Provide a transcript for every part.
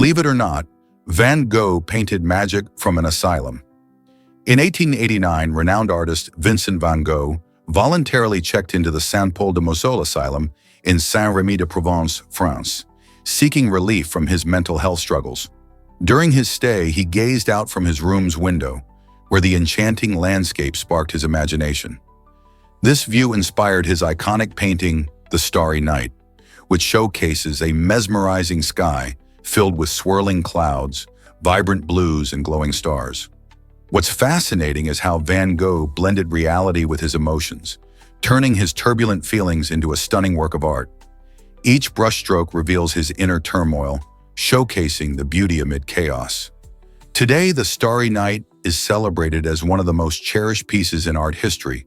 Believe it or not, Van Gogh painted magic from an asylum. In 1889, renowned artist Vincent van Gogh voluntarily checked into the Saint-Paul-de-Moselle asylum in Saint-Rémy-de-Provence, France, seeking relief from his mental health struggles. During his stay, he gazed out from his room's window, where the enchanting landscape sparked his imagination. This view inspired his iconic painting, The Starry Night, which showcases a mesmerizing sky filled with swirling clouds, vibrant blues, and glowing stars. What's fascinating is how Van Gogh blended reality with his emotions, turning his turbulent feelings into a stunning work of art. Each brushstroke reveals his inner turmoil, showcasing the beauty amid chaos. Today, The Starry Night is celebrated as one of the most cherished pieces in art history,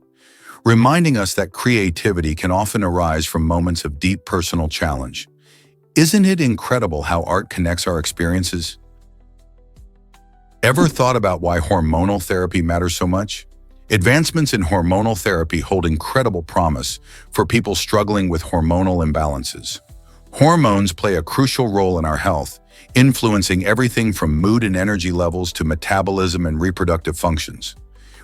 reminding us that creativity can often arise from moments of deep personal challenge. Isn't it incredible how art connects our experiences? Ever thought about why hormonal therapy matters so much? Advancements in hormonal therapy hold incredible promise for people struggling with hormonal imbalances. Hormones play a crucial role in our health, influencing everything from mood and energy levels to metabolism and reproductive functions.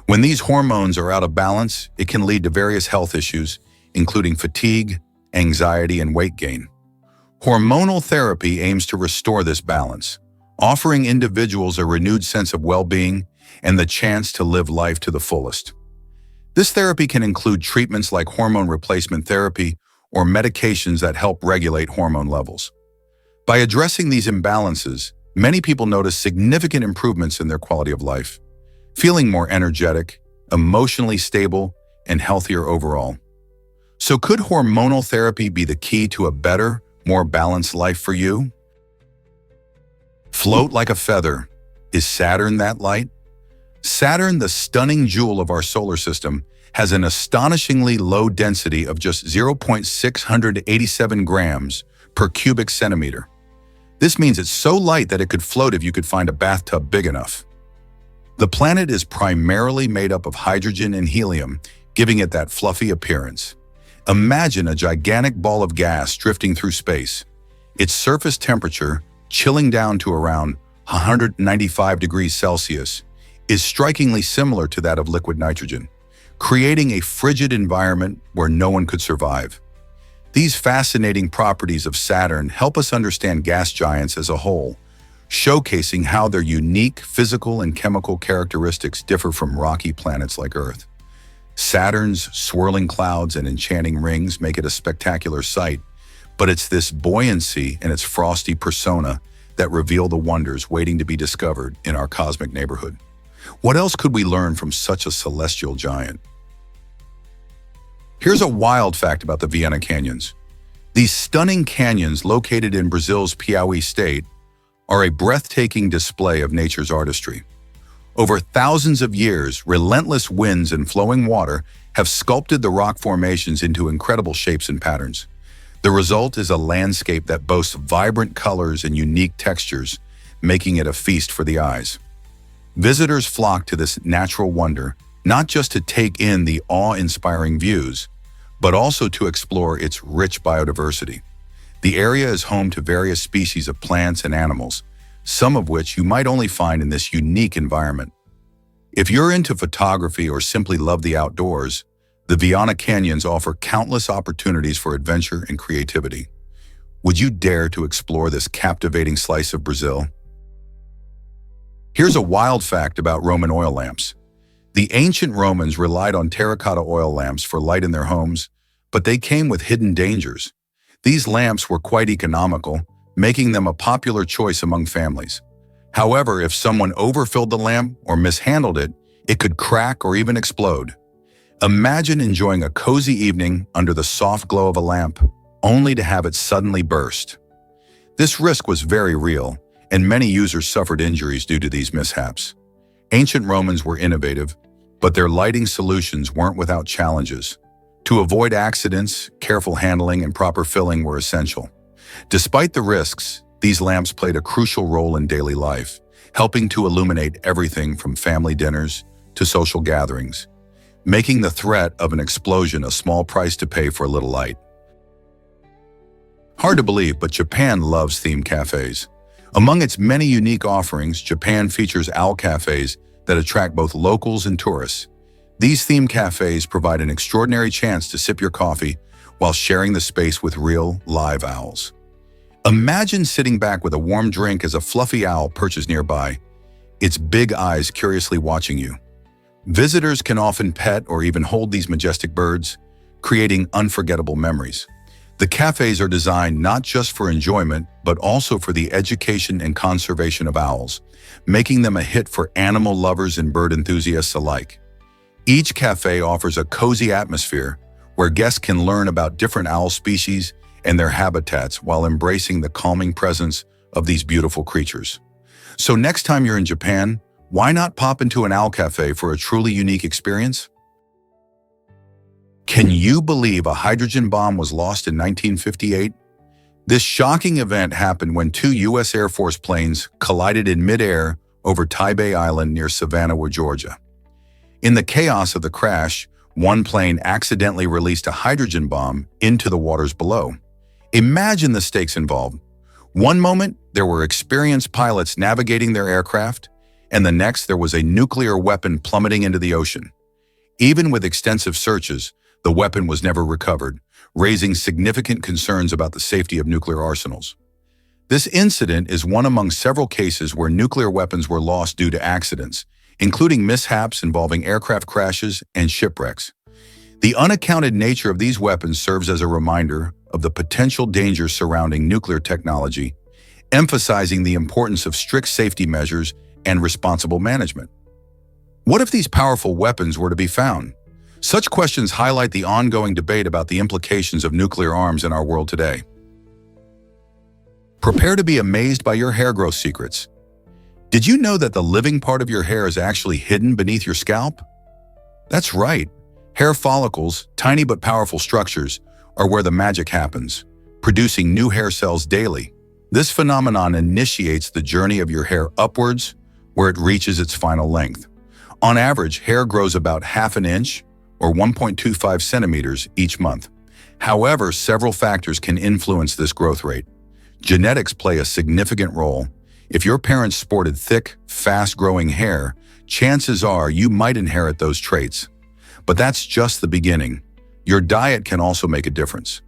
When these hormones are out of balance, it can lead to various health issues, including fatigue, anxiety, and weight gain. Hormonal therapy aims to restore this balance, offering individuals a renewed sense of well-being and the chance to live life to the fullest. This therapy can include treatments like hormone replacement therapy or medications that help regulate hormone levels. By addressing these imbalances, many people notice significant improvements in their quality of life, feeling more energetic, emotionally stable, and healthier overall. So could hormonal therapy be the key to a better, more balanced life for you? Float like a feather. Is Saturn that light? Saturn, the stunning jewel of our solar system, has an astonishingly low density of just 0.687 grams per cubic centimeter. This means it's so light that it could float if you could find a bathtub big enough. The planet is primarily made up of hydrogen and helium, giving it that fluffy appearance. Imagine a gigantic ball of gas drifting through space. Its surface temperature, chilling down to around 195 degrees Celsius, is strikingly similar to that of liquid nitrogen, creating a frigid environment where no one could survive. These fascinating properties of Saturn help us understand gas giants as a whole, showcasing how their unique physical and chemical characteristics differ from rocky planets like Earth. Saturn's swirling clouds and enchanting rings make it a spectacular sight, but it's this buoyancy and its frosty persona that reveal the wonders waiting to be discovered in our cosmic neighborhood. What else could we learn from such a celestial giant? Here's a wild fact about the Viana canyons. These stunning canyons located in Brazil's Piauí state are a breathtaking display of nature's artistry. Over thousands of years, relentless winds and flowing water have sculpted the rock formations into incredible shapes and patterns. The result is a landscape that boasts vibrant colors and unique textures, making it a feast for the eyes. Visitors flock to this natural wonder, not just to take in the awe-inspiring views, but also to explore its rich biodiversity. The area is home to various species of plants and animals, some of which you might only find in this unique environment. If you're into photography or simply love the outdoors, the Viana Canyons offer countless opportunities for adventure and creativity. Would you dare to explore this captivating slice of Brazil? Here's a wild fact about Roman oil lamps. The ancient Romans relied on terracotta oil lamps for light in their homes, but they came with hidden dangers. These lamps were quite economical, making them a popular choice among families. However, if someone overfilled the lamp or mishandled it, it could crack or even explode. Imagine enjoying a cozy evening under the soft glow of a lamp, only to have it suddenly burst. This risk was very real, and many users suffered injuries due to these mishaps. Ancient Romans were innovative, but their lighting solutions weren't without challenges. To avoid accidents, careful handling and proper filling were essential. Despite the risks, these lamps played a crucial role in daily life, helping to illuminate everything from family dinners to social gatherings, making the threat of an explosion a small price to pay for a little light. Hard to believe, but Japan loves themed cafes. Among its many unique offerings, Japan features owl cafes that attract both locals and tourists. These themed cafes provide an extraordinary chance to sip your coffee while sharing the space with real, live owls. Imagine sitting back with a warm drink as a fluffy owl perches nearby, its big eyes curiously watching you. Visitors can often pet or even hold these majestic birds, creating unforgettable memories. The cafes are designed not just for enjoyment, but also for the education and conservation of owls, making them a hit for animal lovers and bird enthusiasts alike. Each cafe offers a cozy atmosphere where guests can learn about different owl species and their habitats while embracing the calming presence of these beautiful creatures. So next time you're in Japan, why not pop into an owl cafe for a truly unique experience? Can you believe a hydrogen bomb was lost in 1958? This shocking event happened when two U.S. Air Force planes collided in midair over Taibai Island near Savannah, Georgia. In the chaos of the crash, one plane accidentally released a hydrogen bomb into the waters below. Imagine the stakes involved. One moment, there were experienced pilots navigating their aircraft, and the next there was a nuclear weapon plummeting into the ocean. Even with extensive searches, the weapon was never recovered, raising significant concerns about the safety of nuclear arsenals. This incident is one among several cases where nuclear weapons were lost due to accidents, including mishaps involving aircraft crashes and shipwrecks. The unaccounted nature of these weapons serves as a reminder of the potential dangers surrounding nuclear technology, emphasizing the importance of strict safety measures and responsible management. What if these powerful weapons were to be found? Such questions highlight the ongoing debate about the implications of nuclear arms in our world today. Prepare to be amazed by your hair growth secrets. Did you know that the living part of your hair is actually hidden beneath your scalp? That's right. Hair follicles, tiny but powerful structures, are where the magic happens, producing new hair cells daily. This phenomenon initiates the journey of your hair upwards, where it reaches its final length. On average, hair grows about half an inch, or 1.25 centimeters, each month. However, several factors can influence this growth rate. Genetics play a significant role. If your parents sported thick, fast-growing hair, chances are you might inherit those traits. But that's just the beginning. Your diet can also make a difference.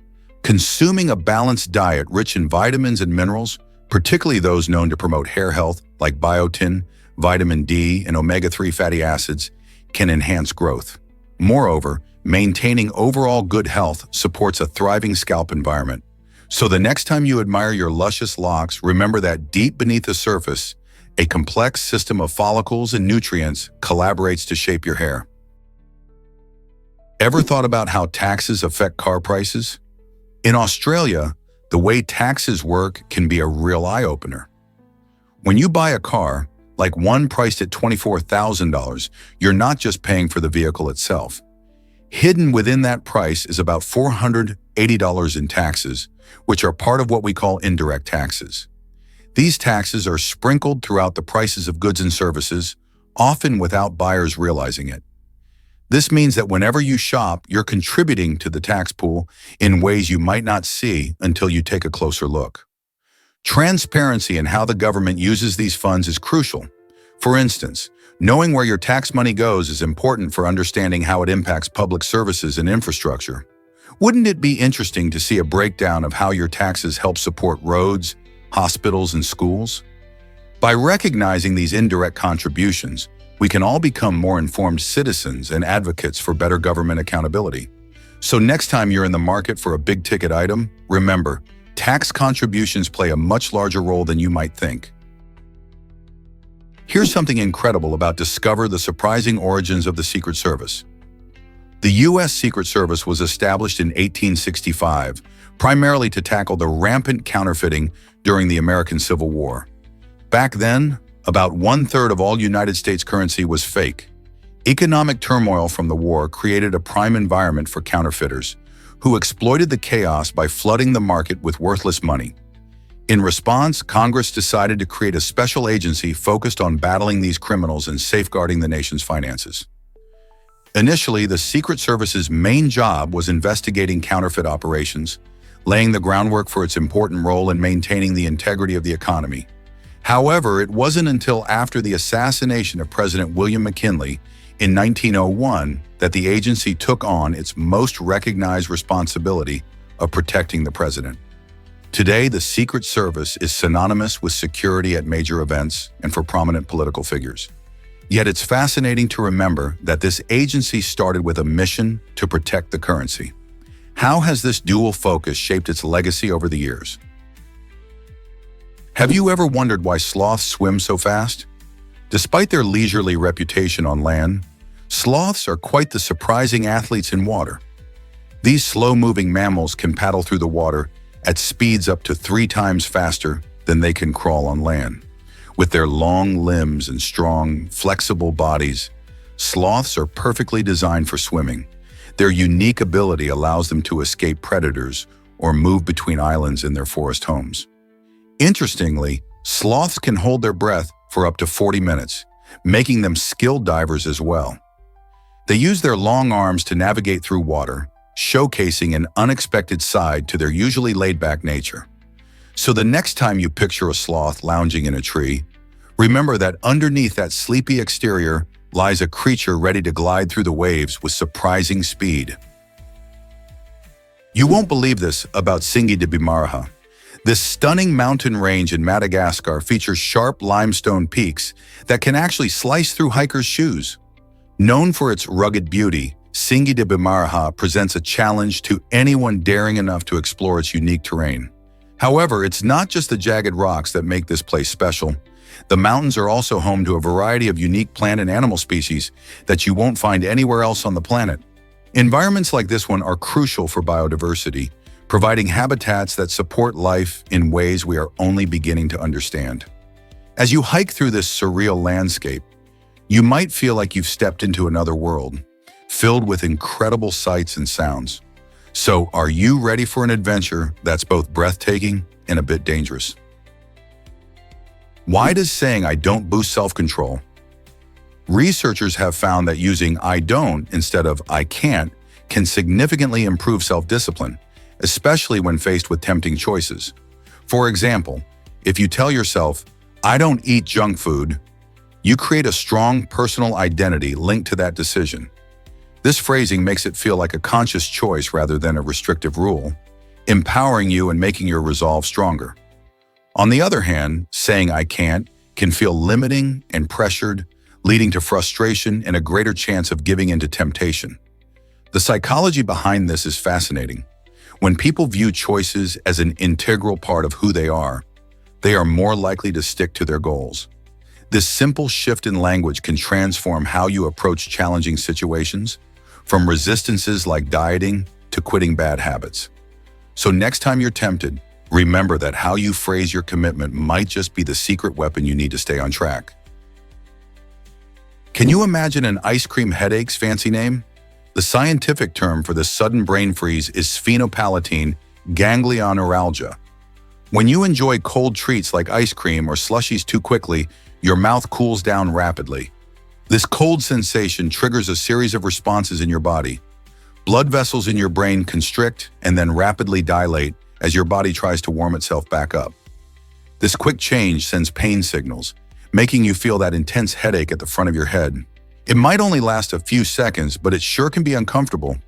Consuming a balanced diet rich in vitamins and minerals, particularly those known to promote hair health like biotin, vitamin D, and omega-3 fatty acids, can enhance growth. Moreover, maintaining overall good health supports a thriving scalp environment. So the next time you admire your luscious locks, remember that deep beneath the surface, a complex system of follicles and nutrients collaborates to shape your hair. Ever thought about how taxes affect car prices? In Australia, the way taxes work can be a real eye-opener. When you buy a car, like one priced at $24,000, you're not just paying for the vehicle itself. Hidden within that price is about $480 in taxes, which are part of what we call indirect taxes. These taxes are sprinkled throughout the prices of goods and services, often without buyers realizing it. This means that whenever you shop, you're contributing to the tax pool in ways you might not see until you take a closer look. Transparency in how the government uses these funds is crucial. For instance, knowing where your tax money goes is important for understanding how it impacts public services and infrastructure. Wouldn't it be interesting to see a breakdown of how your taxes help support roads, hospitals, and schools? By recognizing these indirect contributions, we can all become more informed citizens and advocates for better government accountability. So next time you're in the market for a big-ticket item, remember, tax contributions play a much larger role than you might think. Here's something incredible about Discover the surprising origins of the Secret Service. The U.S. Secret Service was established in 1865, primarily to tackle the rampant counterfeiting during the American Civil War. Back then, about 1/3 of all United States currency was fake. Economic turmoil from the war created a prime environment for counterfeiters, who exploited the chaos by flooding the market with worthless money. In response, Congress decided to create a special agency focused on battling these criminals and safeguarding the nation's finances. Initially, the Secret Service's main job was investigating counterfeit operations, laying the groundwork for its important role in maintaining the integrity of the economy. However, it wasn't until after the assassination of President William McKinley in 1901 that the agency took on its most recognized responsibility of protecting the president. Today, the Secret Service is synonymous with security at major events and for prominent political figures. Yet it's fascinating to remember that this agency started with a mission to protect the currency. How has this dual focus shaped its legacy over the years? Have you ever wondered why sloths swim so fast? Despite their leisurely reputation on land, sloths are quite the surprising athletes in water. These slow-moving mammals can paddle through the water at speeds up to 3 times faster than they can crawl on land. With their long limbs and strong, flexible bodies, sloths are perfectly designed for swimming. Their unique ability allows them to escape predators or move between islands in their forest homes. Interestingly, sloths can hold their breath for up to 40 minutes, making them skilled divers as well. They use their long arms to navigate through water, showcasing an unexpected side to their usually laid-back nature. So the next time you picture a sloth lounging in a tree, remember that underneath that sleepy exterior lies a creature ready to glide through the waves with surprising speed. You won't believe this about Tsingy de Bimaraha. This stunning mountain range in Madagascar features sharp limestone peaks that can actually slice through hikers' shoes. Known for its rugged beauty, Tsingy de Bimaraha presents a challenge to anyone daring enough to explore its unique terrain. However, it's not just the jagged rocks that make this place special. The mountains are also home to a variety of unique plant and animal species that you won't find anywhere else on the planet. Environments like this one are crucial for biodiversity, providing habitats that support life in ways we are only beginning to understand. As you hike through this surreal landscape, you might feel like you've stepped into another world, filled with incredible sights and sounds. So, are you ready for an adventure that's both breathtaking and a bit dangerous? Why does saying "I don't" boost self-control? Researchers have found that using "I don't" instead of "I can't" can significantly improve self-discipline, especially when faced with tempting choices. For example, if you tell yourself, "I don't eat junk food," you create a strong personal identity linked to that decision. This phrasing makes it feel like a conscious choice rather than a restrictive rule, empowering you and making your resolve stronger. On the other hand, saying "I can't" can feel limiting and pressured, leading to frustration and a greater chance of giving into temptation. The psychology behind this is fascinating. When people view choices as an integral part of who they are more likely to stick to their goals. This simple shift in language can transform how you approach challenging situations, from resistances like dieting to quitting bad habits. So next time you're tempted, remember that how you phrase your commitment might just be the secret weapon you need to stay on track. Can you imagine an ice cream headache's fancy name? The scientific term for this sudden brain freeze is sphenopalatine ganglioneuralgia. When you enjoy cold treats like ice cream or slushies too quickly, your mouth cools down rapidly. This cold sensation triggers a series of responses in your body. Blood vessels in your brain constrict and then rapidly dilate as your body tries to warm itself back up. This quick change sends pain signals, making you feel that intense headache at the front of your head. It might only last a few seconds, but it sure can be uncomfortable.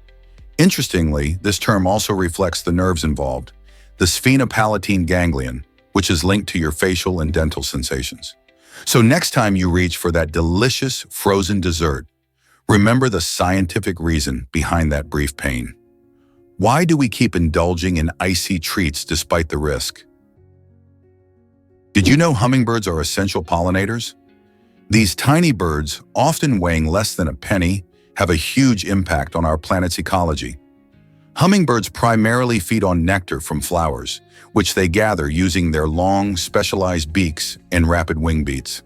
Interestingly, this term also reflects the nerves involved, the sphenopalatine ganglion, which is linked to your facial and dental sensations. So next time you reach for that delicious frozen dessert, remember the scientific reason behind that brief pain. Why do we keep indulging in icy treats despite the risk? Did you know hummingbirds are essential pollinators? These tiny birds, often weighing less than a penny, have a huge impact on our planet's ecology. Hummingbirds primarily feed on nectar from flowers, which they gather using their long, specialized beaks and rapid wing beats.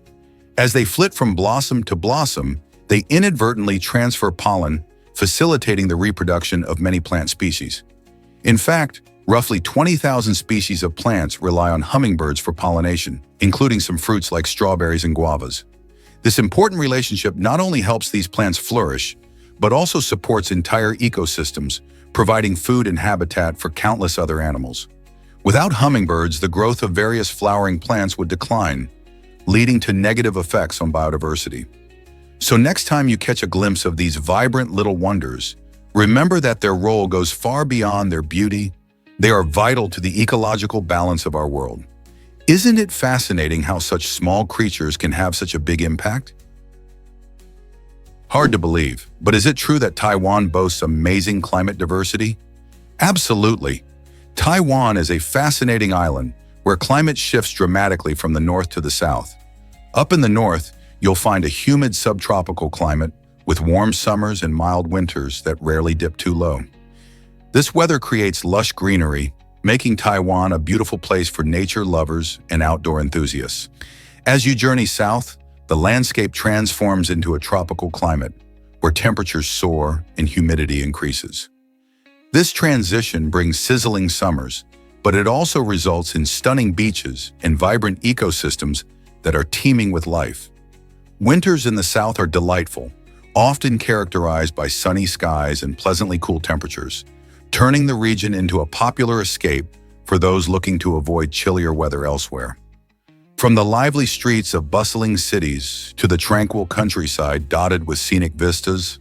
As they flit from blossom to blossom, they inadvertently transfer pollen, facilitating the reproduction of many plant species. In fact, roughly 20,000 species of plants rely on hummingbirds for pollination, including some fruits like strawberries and guavas. This important relationship not only helps these plants flourish, but also supports entire ecosystems, providing food and habitat for countless other animals. Without hummingbirds, the growth of various flowering plants would decline, leading to negative effects on biodiversity. So next time you catch a glimpse of these vibrant little wonders, remember that their role goes far beyond their beauty. They are vital to the ecological balance of our world. Isn't it fascinating how such small creatures can have such a big impact? Hard to believe, but is it true that Taiwan boasts amazing climate diversity? Absolutely. Taiwan is a fascinating island where climate shifts dramatically from the north to the south. Up in the north, you'll find a humid subtropical climate with warm summers and mild winters that rarely dip too low. This weather creates lush greenery, making Taiwan a beautiful place for nature lovers and outdoor enthusiasts. As you journey south, the landscape transforms into a tropical climate where temperatures soar and humidity increases. This transition brings sizzling summers, but it also results in stunning beaches and vibrant ecosystems that are teeming with life. Winters in the south are delightful, often characterized by sunny skies and pleasantly cool temperatures, turning the region into a popular escape for those looking to avoid chillier weather elsewhere. From the lively streets of bustling cities to the tranquil countryside dotted with scenic vistas,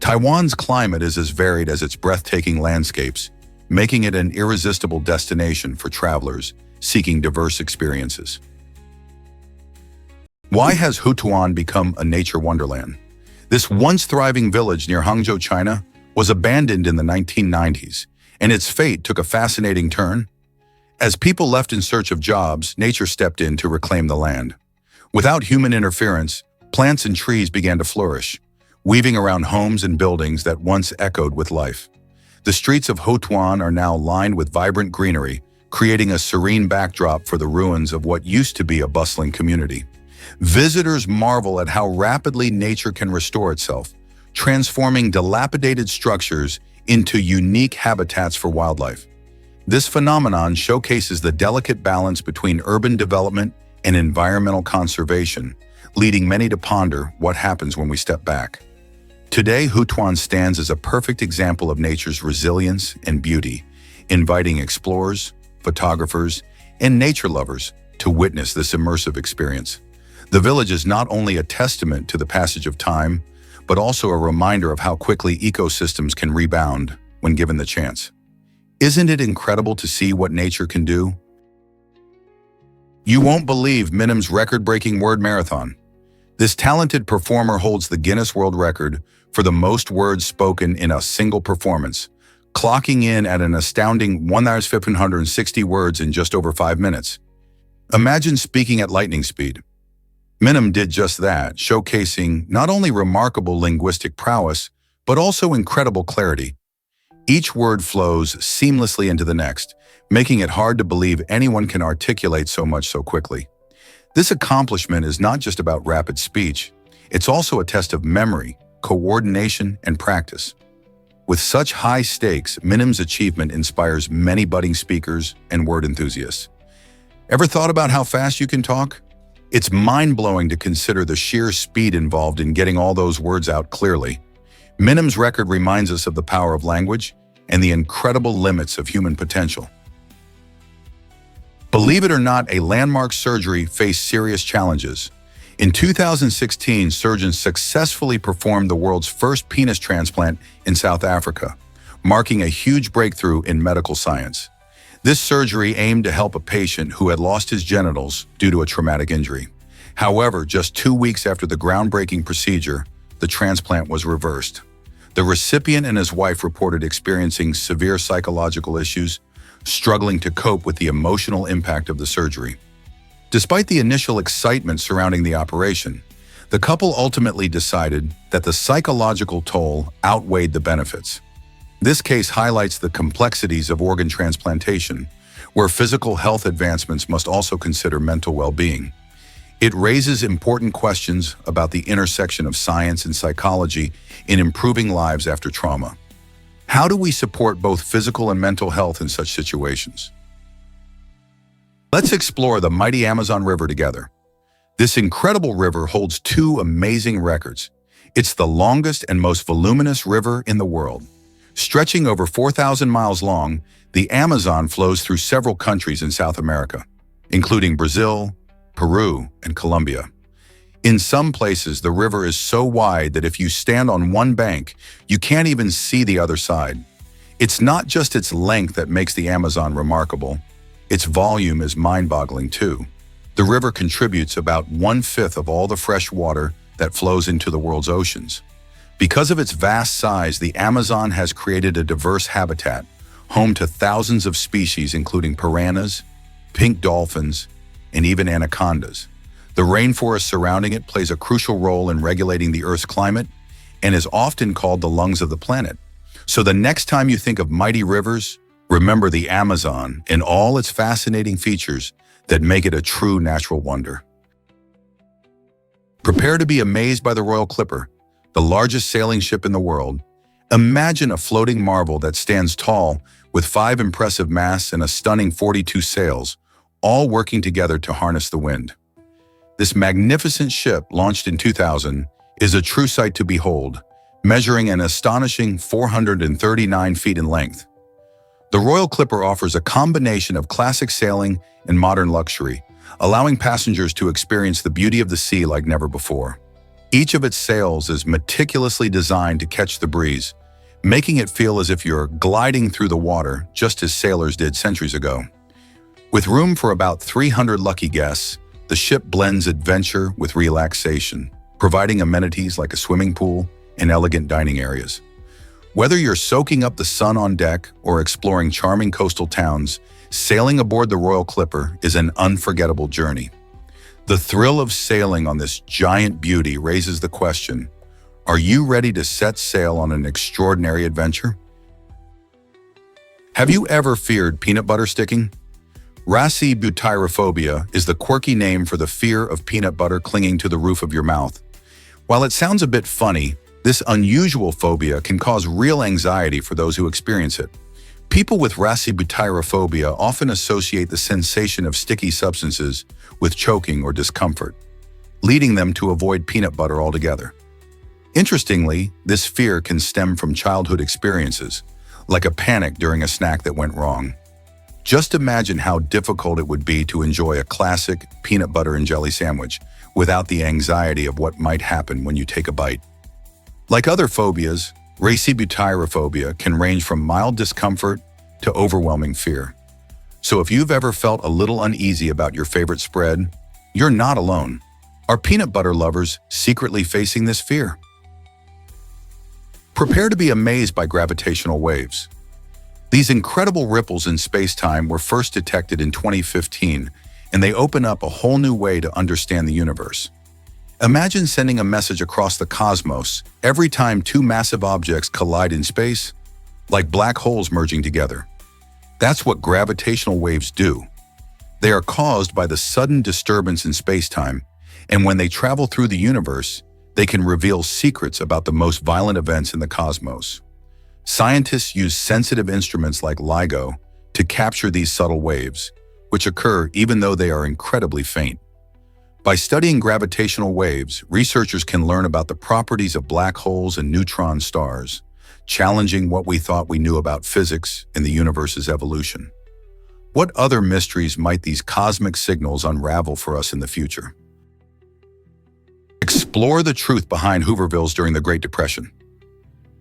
Taiwan's climate is as varied as its breathtaking landscapes, making it an irresistible destination for travelers seeking diverse experiences. Why has Houtouwan become a nature wonderland? This once thriving village near Hangzhou, China, was abandoned in the 1990s, and its fate took a fascinating turn. As people left in search of jobs, nature stepped in to reclaim the land. Without human interference, plants and trees began to flourish, weaving around homes and buildings that once echoed with life. The streets of Houtouwan are now lined with vibrant greenery, creating a serene backdrop for the ruins of what used to be a bustling community. Visitors marvel at how rapidly nature can restore itself, transforming dilapidated structures into unique habitats for wildlife. This phenomenon showcases the delicate balance between urban development and environmental conservation, leading many to ponder what happens when we step back. Today, Houtouwan stands as a perfect example of nature's resilience and beauty, inviting explorers, photographers, and nature lovers to witness this immersive experience. The village is not only a testament to the passage of time, but also a reminder of how quickly ecosystems can rebound when given the chance. Isn't it incredible to see what nature can do? You won't believe Minim's record-breaking word marathon. This talented performer holds the Guinness World Record for the most words spoken in a single performance, clocking in at an astounding 1,560 words in just over 5 minutes. Imagine speaking at lightning speed. Minim did just that, showcasing not only remarkable linguistic prowess, but also incredible clarity. Each word flows seamlessly into the next, making it hard to believe anyone can articulate so much so quickly. This accomplishment is not just about rapid speech, it's also a test of memory, coordination, and practice. With such high stakes, Minim's achievement inspires many budding speakers and word enthusiasts. Ever thought about how fast you can talk? It's mind-blowing to consider the sheer speed involved in getting all those words out clearly. Minim's record reminds us of the power of language and the incredible limits of human potential. Believe it or not, a landmark surgery faced serious challenges. In 2016, surgeons successfully performed the world's first penis transplant in South Africa, marking a huge breakthrough in medical science. This surgery aimed to help a patient who had lost his genitals due to a traumatic injury. However, just 2 weeks after the groundbreaking procedure, the transplant was reversed. The recipient and his wife reported experiencing severe psychological issues, struggling to cope with the emotional impact of the surgery. Despite the initial excitement surrounding the operation, the couple ultimately decided that the psychological toll outweighed the benefits. This case highlights the complexities of organ transplantation, where physical health advancements must also consider mental well-being. It raises important questions about the intersection of science and psychology in improving lives after trauma. How do we support both physical and mental health in such situations? Let's explore the mighty Amazon River together. This incredible river holds 2 amazing records. It's the longest and most voluminous river in the world. Stretching over 4,000 miles long, the Amazon flows through several countries in South America, including Brazil, Peru, and Colombia. In some places, the river is so wide that if you stand on one bank, you can't even see the other side. It's not just its length that makes the Amazon remarkable. Its volume is mind-boggling too. The river contributes about 1/5 of all the fresh water that flows into the world's oceans. Because of its vast size, the Amazon has created a diverse habitat, home to thousands of species including piranhas, pink dolphins, and even anacondas. The rainforest surrounding it plays a crucial role in regulating the Earth's climate and is often called the lungs of the planet. So the next time you think of mighty rivers, remember the Amazon and all its fascinating features that make it a true natural wonder. Prepare to be amazed by the Royal Clipper, the largest sailing ship in the world. Imagine a floating marvel that stands tall with 5 impressive masts and a stunning 42 sails, all working together to harness the wind. This magnificent ship, launched in 2000, is a true sight to behold, measuring an astonishing 439 feet in length. The Royal Clipper offers a combination of classic sailing and modern luxury, allowing passengers to experience the beauty of the sea like never before. Each of its sails is meticulously designed to catch the breeze, making it feel as if you're gliding through the water, just as sailors did centuries ago. With room for about 300 lucky guests, the ship blends adventure with relaxation, providing amenities like a swimming pool and elegant dining areas. Whether you're soaking up the sun on deck or exploring charming coastal towns, sailing aboard the Royal Clipper is an unforgettable journey. The thrill of sailing on this giant beauty raises the question, are you ready to set sail on an extraordinary adventure? Have you ever feared peanut butter sticking? Racibutairophobia is the quirky name for the fear of peanut butter clinging to the roof of your mouth. While it sounds a bit funny, this unusual phobia can cause real anxiety for those who experience it. People with racibutairophobia often associate the sensation of sticky substances with choking or discomfort, leading them to avoid peanut butter altogether. Interestingly, this fear can stem from childhood experiences, like a panic during a snack that went wrong. Just imagine how difficult it would be to enjoy a classic peanut butter and jelly sandwich without the anxiety of what might happen when you take a bite. Like other phobias, racibutairophobia can range from mild discomfort to overwhelming fear. So if you've ever felt a little uneasy about your favorite spread, you're not alone. Are peanut butter lovers secretly facing this fear? Prepare to be amazed by gravitational waves. These incredible ripples in space-time were first detected in 2015, and they open up a whole new way to understand the universe. Imagine sending a message across the cosmos every time 2 massive objects collide in space, like black holes merging together. That's what gravitational waves do. They are caused by the sudden disturbance in space-time, and when they travel through the universe, they can reveal secrets about the most violent events in the cosmos. Scientists use sensitive instruments like LIGO to capture these subtle waves, which occur even though they are incredibly faint. By studying gravitational waves, researchers can learn about the properties of black holes and neutron stars, challenging what we thought we knew about physics and the universe's evolution. What other mysteries might these cosmic signals unravel for us in the future? Explore the truth behind Hoovervilles during the Great Depression.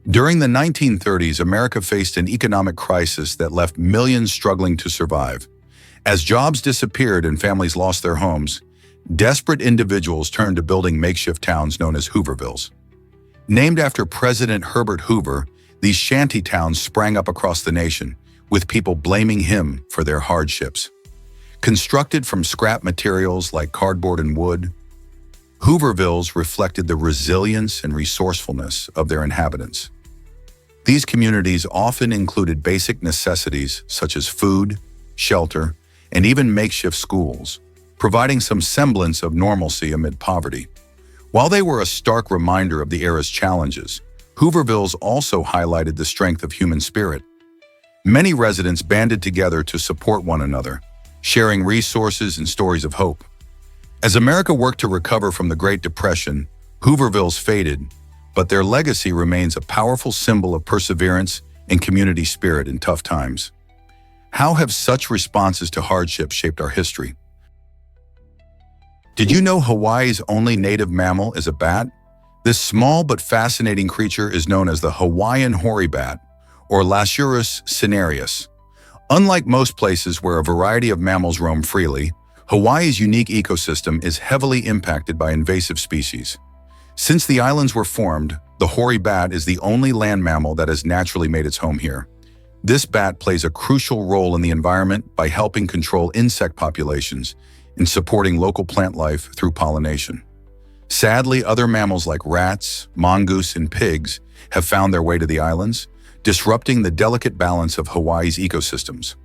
During the 1930s, America faced an economic crisis that left millions struggling to survive. As jobs disappeared and families lost their homes, desperate individuals turned to building makeshift towns known as Hoovervilles. Named after President Herbert Hoover, these shantytowns sprang up across the nation, with people blaming him for their hardships. Constructed from scrap materials like cardboard and wood, Hoovervilles reflected the resilience and resourcefulness of their inhabitants. These communities often included basic necessities such as food, shelter, and even makeshift schools, providing some semblance of normalcy amid poverty. While they were a stark reminder of the era's challenges, Hoovervilles also highlighted the strength of human spirit. Many residents banded together to support one another, sharing resources and stories of hope. As America worked to recover from the Great Depression, Hoovervilles faded, but their legacy remains a powerful symbol of perseverance and community spirit in tough times. How have such responses to hardship shaped our history? Did you know Hawaii's only native mammal is a bat? This small but fascinating creature is known as the Hawaiian hoary bat, or Lasurus cinereus. Unlike most places where a variety of mammals roam freely, Hawaii's unique ecosystem is heavily impacted by invasive species. Since the islands were formed, the hoary bat is the only land mammal that has naturally made its home here. This bat plays a crucial role in the environment by helping control insect populations and supporting local plant life through pollination. Sadly, other mammals like rats, mongoose, and pigs have found their way to the islands, disrupting the delicate balance of Hawaii's ecosystems.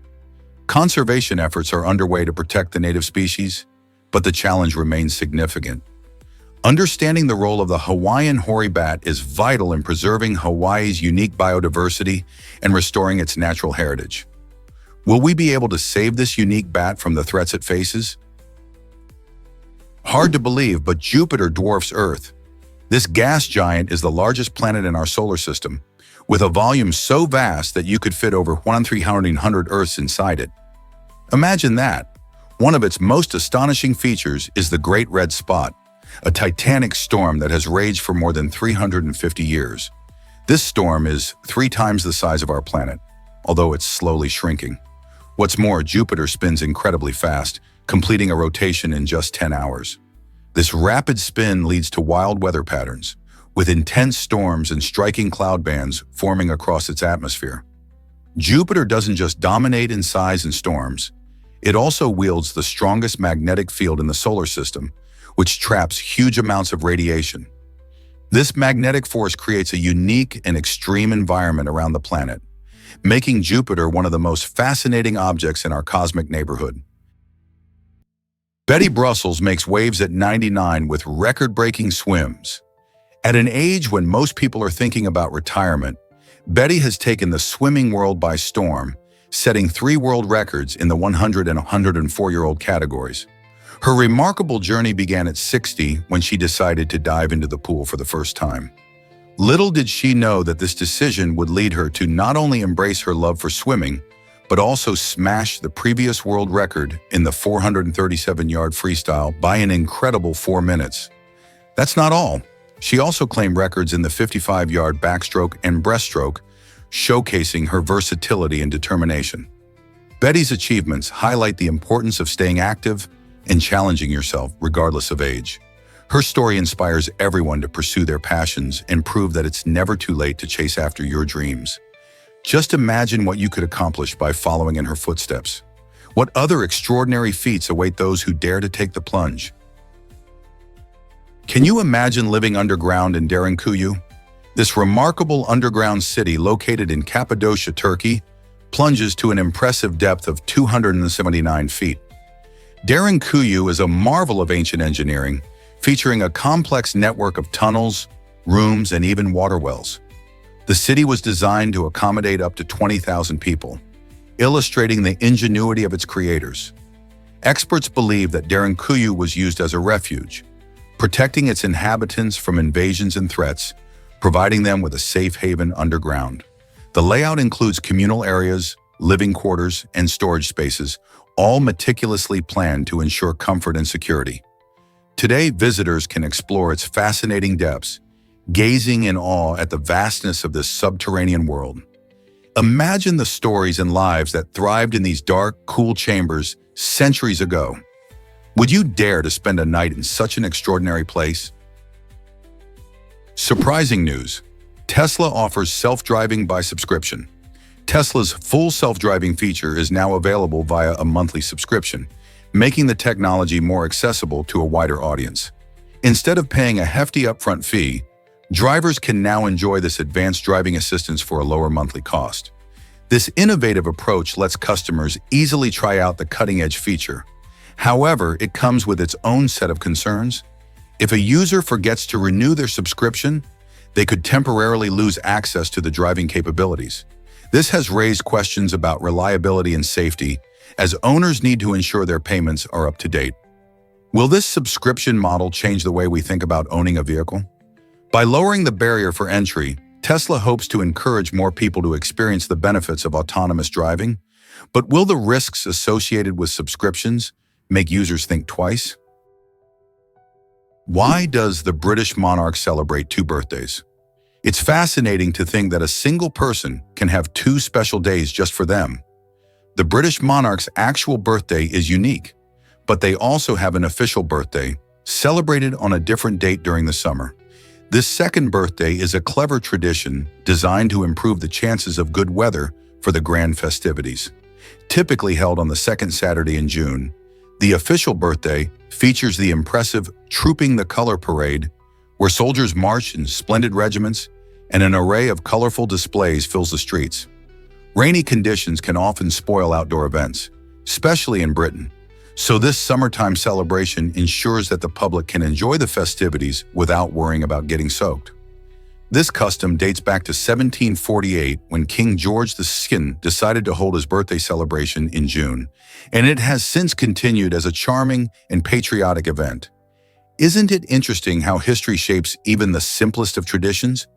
Conservation efforts are underway to protect the native species, but the challenge remains significant. Understanding the role of the Hawaiian hoary bat is vital in preserving Hawaii's unique biodiversity and restoring its natural heritage. Will we be able to save this unique bat from the threats it faces? Hard to believe, but Jupiter dwarfs Earth. This gas giant is the largest planet in our solar system, with a volume so vast that you could fit over 1,300 Earths inside it. Imagine that. One of its most astonishing features is the Great Red Spot, a titanic storm that has raged for more than 350 years. This storm is 3 times the size of our planet, although it's slowly shrinking. What's more, Jupiter spins incredibly fast, completing a rotation in just 10 hours. This rapid spin leads to wild weather patterns, with intense storms and striking cloud bands forming across its atmosphere. Jupiter doesn't just dominate in size and storms, it also wields the strongest magnetic field in the solar system, which traps huge amounts of radiation. This magnetic force creates a unique and extreme environment around the planet, making Jupiter one of the most fascinating objects in our cosmic neighborhood. Betty Brussels makes waves at 99 with record-breaking swims. At an age when most people are thinking about retirement, Betty has taken the swimming world by storm, setting 3 world records in the 100 and 104-year-old categories. Her remarkable journey began at 60 when she decided to dive into the pool for the first time. Little did she know that this decision would lead her to not only embrace her love for swimming, but also smash the previous world record in the 437-yard freestyle by an incredible 4 minutes. That's not all. She also claimed records in the 55-yard backstroke and breaststroke, showcasing her versatility and determination. Betty's achievements highlight the importance of staying active and challenging yourself regardless of age. Her story inspires everyone to pursue their passions and prove that it's never too late to chase after your dreams. Just imagine what you could accomplish by following in her footsteps. What other extraordinary feats await those who dare to take the plunge? Can you imagine living underground in Derinkuyu? This remarkable underground city located in Cappadocia, Turkey, plunges to an impressive depth of 279 feet. Derinkuyu is a marvel of ancient engineering, featuring a complex network of tunnels, rooms, and even water wells. The city was designed to accommodate up to 20,000 people, illustrating the ingenuity of its creators. Experts believe that Derinkuyu was used as a refuge, protecting its inhabitants from invasions and threats, providing them with a safe haven underground. The layout includes communal areas, living quarters, and storage spaces, all meticulously planned to ensure comfort and security. Today, visitors can explore its fascinating depths, gazing in awe at the vastness of this subterranean world. Imagine the stories and lives that thrived in these dark, cool chambers centuries ago. Would you dare to spend a night in such an extraordinary place? Surprising news: Tesla offers self-driving by subscription. Tesla's full self-driving feature is now available via a monthly subscription, making the technology more accessible to a wider audience. Instead of paying a hefty upfront fee, drivers can now enjoy this advanced driving assistance for a lower monthly cost. This innovative approach lets customers easily try out the cutting-edge feature. However, it comes with its own set of concerns. If a user forgets to renew their subscription, they could temporarily lose access to the driving capabilities. This has raised questions about reliability and safety, as owners need to ensure their payments are up to date. Will this subscription model change the way we think about owning a vehicle? By lowering the barrier for entry, Tesla hopes to encourage more people to experience the benefits of autonomous driving. But will the risks associated with subscriptions make users think twice? Why does the British monarch celebrate two birthdays? It's fascinating to think that a single person can have two special days just for them. The British monarch's actual birthday is unique, but they also have an official birthday, celebrated on a different date during the summer. This second birthday is a clever tradition designed to improve the chances of good weather for the grand festivities. Typically held on the second Saturday in June, the official birthday features the impressive Trooping the Color Parade, where soldiers march in splendid regiments and an array of colorful displays fills the streets. Rainy conditions can often spoil outdoor events, especially in Britain, so this summertime celebration ensures that the public can enjoy the festivities without worrying about getting soaked. This custom dates back to 1748 when King George II decided to hold his birthday celebration in June, and it has since continued as a charming and patriotic event. Isn't it interesting how history shapes even the simplest of traditions?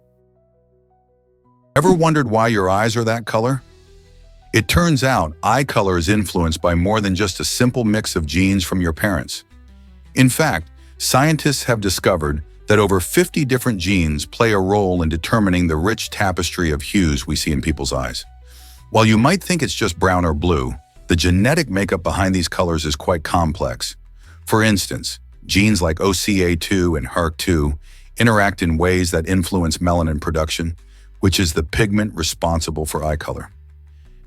Ever wondered why your eyes are that color? It turns out eye color is influenced by more than just a simple mix of genes from your parents. In fact, scientists have discovered that over 50 different genes play a role in determining the rich tapestry of hues we see in people's eyes. While you might think it's just brown or blue, the genetic makeup behind these colors is quite complex. For instance, genes like OCA2 and HERK2 interact in ways that influence melanin production, which is the pigment responsible for eye color.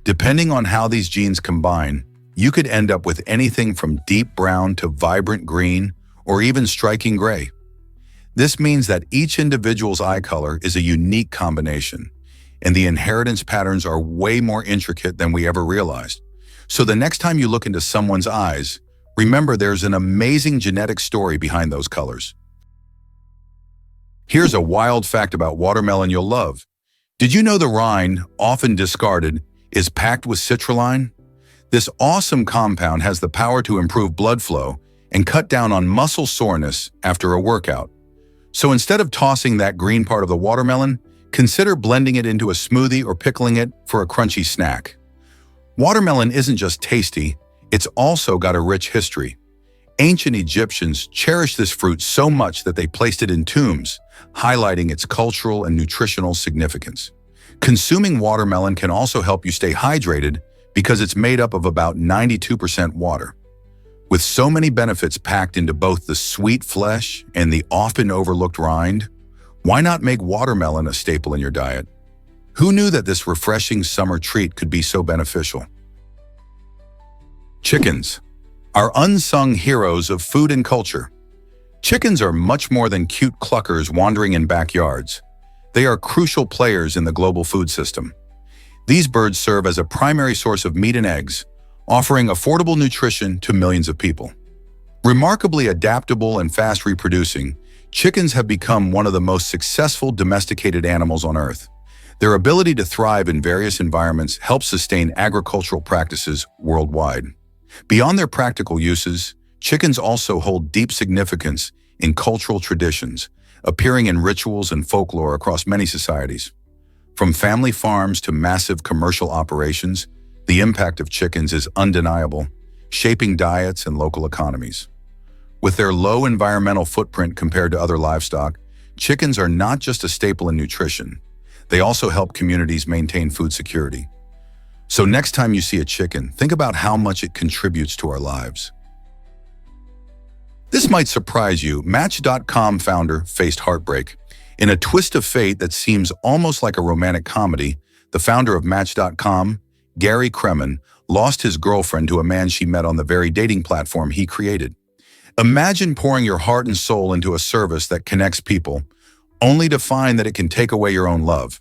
Depending on how these genes combine, you could end up with anything from deep brown to vibrant green or even striking gray. This means that each individual's eye color is a unique combination, and the inheritance patterns are way more intricate than we ever realized. So the next time you look into someone's eyes, remember there's an amazing genetic story behind those colors. Here's a wild fact about watermelon you'll love. Did you know the rind, often discarded, is packed with citrulline? This awesome compound has the power to improve blood flow and cut down on muscle soreness after a workout. So instead of tossing that green part of the watermelon, consider blending it into a smoothie or pickling it for a crunchy snack. Watermelon isn't just tasty, it's also got a rich history. Ancient Egyptians cherished this fruit so much that they placed it in tombs, highlighting its cultural and nutritional significance. Consuming watermelon can also help you stay hydrated because it's made up of about 92% water. With so many benefits packed into both the sweet flesh and the often overlooked rind, why not make watermelon a staple in your diet? Who knew that this refreshing summer treat could be so beneficial? Chickens, our unsung heroes of food and culture. Chickens are much more than cute cluckers wandering in backyards. They are crucial players in the global food system. These birds serve as a primary source of meat and eggs, offering affordable nutrition to millions of people. Remarkably adaptable and fast reproducing, chickens have become one of the most successful domesticated animals on Earth. Their ability to thrive in various environments helps sustain agricultural practices worldwide. Beyond their practical uses, chickens also hold deep significance in cultural traditions, appearing in rituals and folklore across many societies. From family farms to massive commercial operations, the impact of chickens is undeniable, shaping diets and local economies. With their low environmental footprint compared to other livestock, chickens are not just a staple in nutrition, they also help communities maintain food security. So next time you see a chicken, think about how much it contributes to our lives. This might surprise you. Match.com founder faced heartbreak. In a twist of fate that seems almost like a romantic comedy, the founder of Match.com, Gary Kremen, lost his girlfriend to a man she met on the very dating platform he created. Imagine pouring your heart and soul into a service that connects people, only to find that it can take away your own love.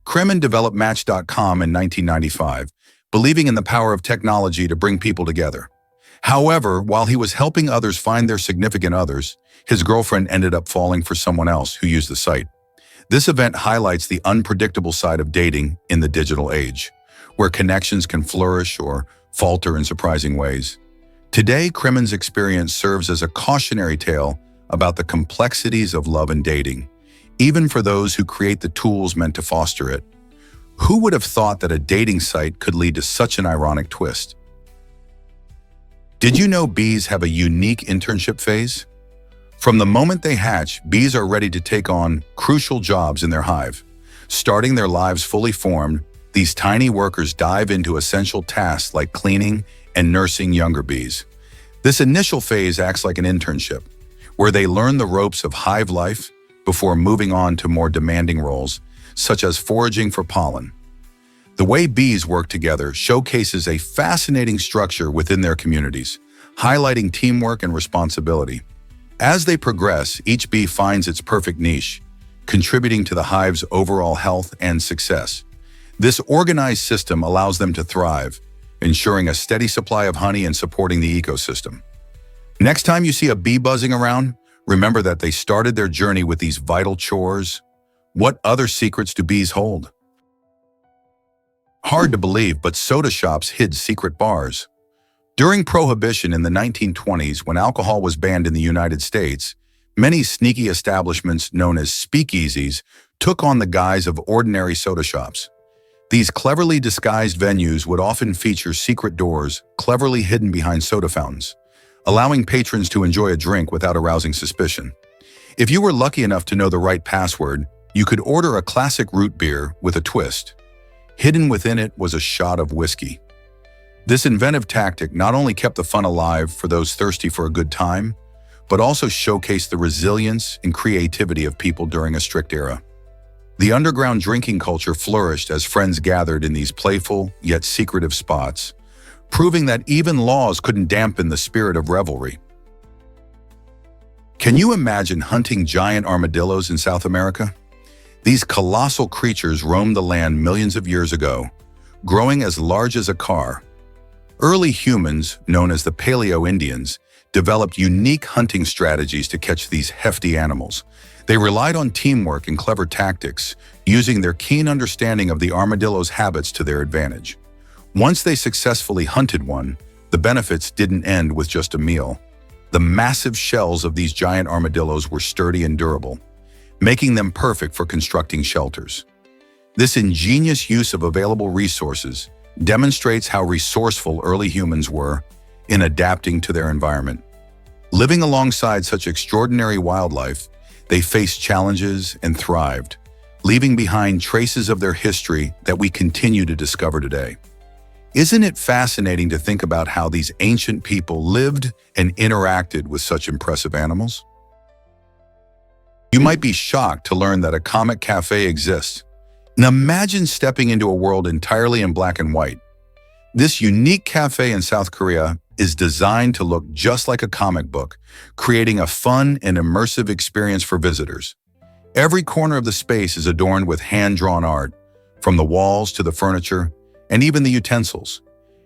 Kremen developed Match.com in 1995, believing in the power of technology to bring people together. However, while he was helping others find their significant others, his girlfriend ended up falling for someone else who used the site. This event highlights the unpredictable side of dating in the digital age, where connections can flourish or falter in surprising ways. Today, Kremen's experience serves as a cautionary tale about the complexities of love and dating, even for those who create the tools meant to foster it. Who would have thought that a dating site could lead to such an ironic twist? Did you know bees have a unique internship phase? From the moment they hatch, bees are ready to take on crucial jobs in their hive. Starting their lives fully formed, these tiny workers dive into essential tasks like cleaning and nursing younger bees. This initial phase acts like an internship, where they learn the ropes of hive life before moving on to more demanding roles, such as foraging for pollen. The way bees work together showcases a fascinating structure within their communities, highlighting teamwork and responsibility. As they progress, each bee finds its perfect niche, contributing to the hive's overall health and success. This organized system allows them to thrive, ensuring a steady supply of honey and supporting the ecosystem. Next time you see a bee buzzing around, remember that they started their journey with these vital chores. What other secrets do bees hold? Hard to believe, but soda shops hid secret bars. During Prohibition in the 1920s, when alcohol was banned in the United States, many sneaky establishments known as speakeasies took on the guise of ordinary soda shops. These cleverly disguised venues would often feature secret doors, cleverly hidden behind soda fountains, allowing patrons to enjoy a drink without arousing suspicion. If you were lucky enough to know the right password, you could order a classic root beer with a twist. Hidden within it was a shot of whiskey. This inventive tactic not only kept the fun alive for those thirsty for a good time, but also showcased the resilience and creativity of people during a strict era. The underground drinking culture flourished as friends gathered in these playful yet secretive spots, proving that even laws couldn't dampen the spirit of revelry. Can you imagine hunting giant armadillos in South America? These colossal creatures roamed the land millions of years ago, growing as large as a car. Early humans, known as the Paleo-Indians, developed unique hunting strategies to catch these hefty animals. They relied on teamwork and clever tactics, using their keen understanding of the armadillo's habits to their advantage. Once they successfully hunted one, the benefits didn't end with just a meal. The massive shells of these giant armadillos were sturdy and durable, making them perfect for constructing shelters. This ingenious use of available resources demonstrates how resourceful early humans were in adapting to their environment. Living alongside such extraordinary wildlife, they faced challenges and thrived, leaving behind traces of their history that we continue to discover today. Isn't it fascinating to think about how these ancient people lived and interacted with such impressive animals? You might be shocked to learn that a comic cafe exists. Now imagine stepping into a world entirely in black and white. This unique cafe in South Korea is designed to look just like a comic book, creating a fun and immersive experience for visitors. Every corner of the space is adorned with hand-drawn art, from the walls to the furniture, and even the utensils.